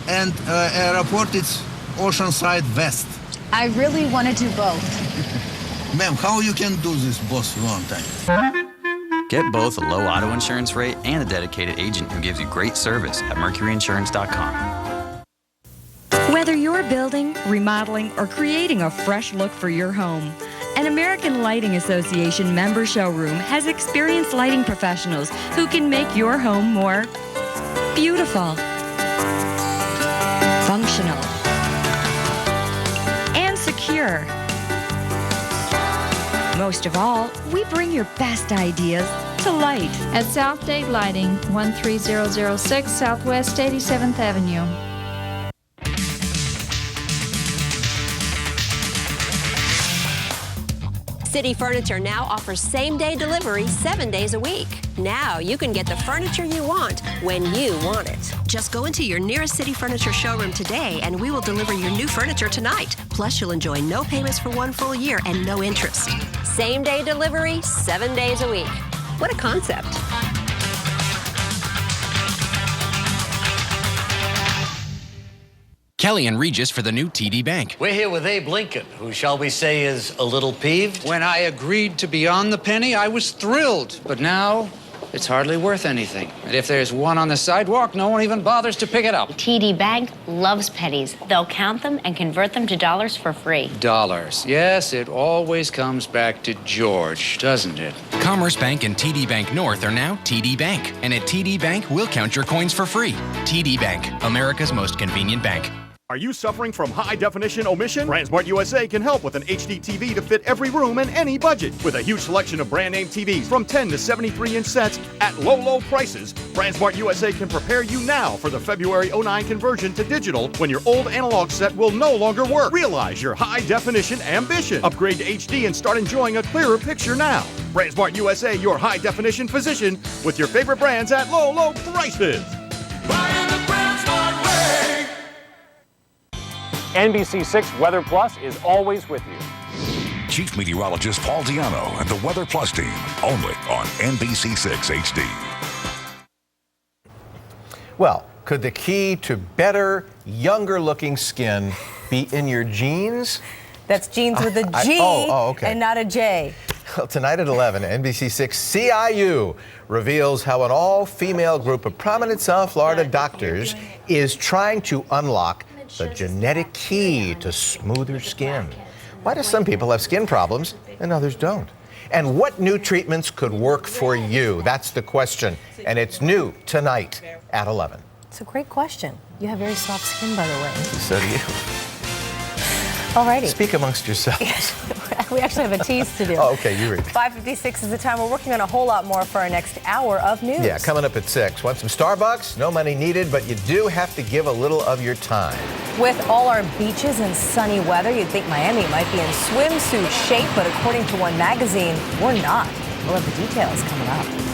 Speaker 17: and airport it's oceanside west.
Speaker 16: I really want to do both.
Speaker 17: Ma'am, how you can do this both one time?
Speaker 18: Get both a low auto insurance rate and a dedicated agent who gives you great service at mercuryinsurance.com.
Speaker 19: Whether you're building, remodeling, or creating a fresh look for your home, an American Lighting Association member showroom has experienced lighting professionals who can make your home more beautiful, functional, and secure. Most of all, we bring your best ideas to light.
Speaker 24: At South Date Lighting, 13006 Southwest 87th Avenue.
Speaker 26: City Furniture now offers same-day delivery 7 days a week. Now you can get the furniture you want when you want it. Just go into your nearest City Furniture showroom today and we will deliver your new furniture tonight. Plus, you'll enjoy no payments for 1 full year and no interest. Same-day delivery 7 days a week. What a concept.
Speaker 30: Kelly and Regis for the new TD Bank.
Speaker 32: We're here with Abe Lincoln, who shall we say is a little peeved.
Speaker 33: When I agreed to be on the penny, I was thrilled. But now, it's hardly worth anything. And if there's one on the sidewalk, no one even bothers to pick it up.
Speaker 34: TD Bank loves pennies. They'll count them and convert them to dollars for free.
Speaker 33: Dollars. Yes, it always comes back to George, doesn't it?
Speaker 30: Commerce Bank and TD Bank North are now TD Bank. And at TD Bank, we'll count your coins for free. TD Bank, America's most convenient bank.
Speaker 35: Are you suffering from high-definition omission? BrandSmart USA can help with an HD TV to fit every room and any budget. With a huge selection of brand-name TVs from 10 to 73-inch sets at low, low prices, BrandSmart USA can prepare you now for the February 09 conversion to digital when your old analog set will no longer work. Realize your high-definition ambition. Upgrade to HD and start enjoying a clearer picture now. BrandSmart USA, your high-definition physician with your favorite brands at low, low prices.
Speaker 27: NBC6 Weather Plus is always with you.
Speaker 4: Chief Meteorologist Paul Diano and the Weather Plus team, only on NBC6 HD.
Speaker 7: Well, could the key to better, younger-looking skin be in your jeans?
Speaker 2: That's jeans with a G
Speaker 7: okay.
Speaker 2: and not a J.
Speaker 7: Well, tonight at 11, NBC6 CIU reveals how an all-female group of prominent South Florida doctors is trying to unlock the genetic key to smoother skin. Why do some people have skin problems and others don't? And what new treatments could work for you? That's the question. And it's new tonight at 11.
Speaker 2: It's a great question. You have very soft skin, by the way.
Speaker 7: So do you.
Speaker 2: Alrighty.
Speaker 7: Speak amongst yourselves.
Speaker 2: We actually have a tease to do.
Speaker 7: Oh, okay, you read.
Speaker 2: 5:56 is the time. We're working on a whole lot more for our next hour of news.
Speaker 7: Yeah, coming up at 6. Want some Starbucks? No money needed, but you do have to give a little of your time.
Speaker 2: With all our beaches and sunny weather, you'd think Miami might be in swimsuit shape, but according to One magazine, we're not. We'll have the details coming up.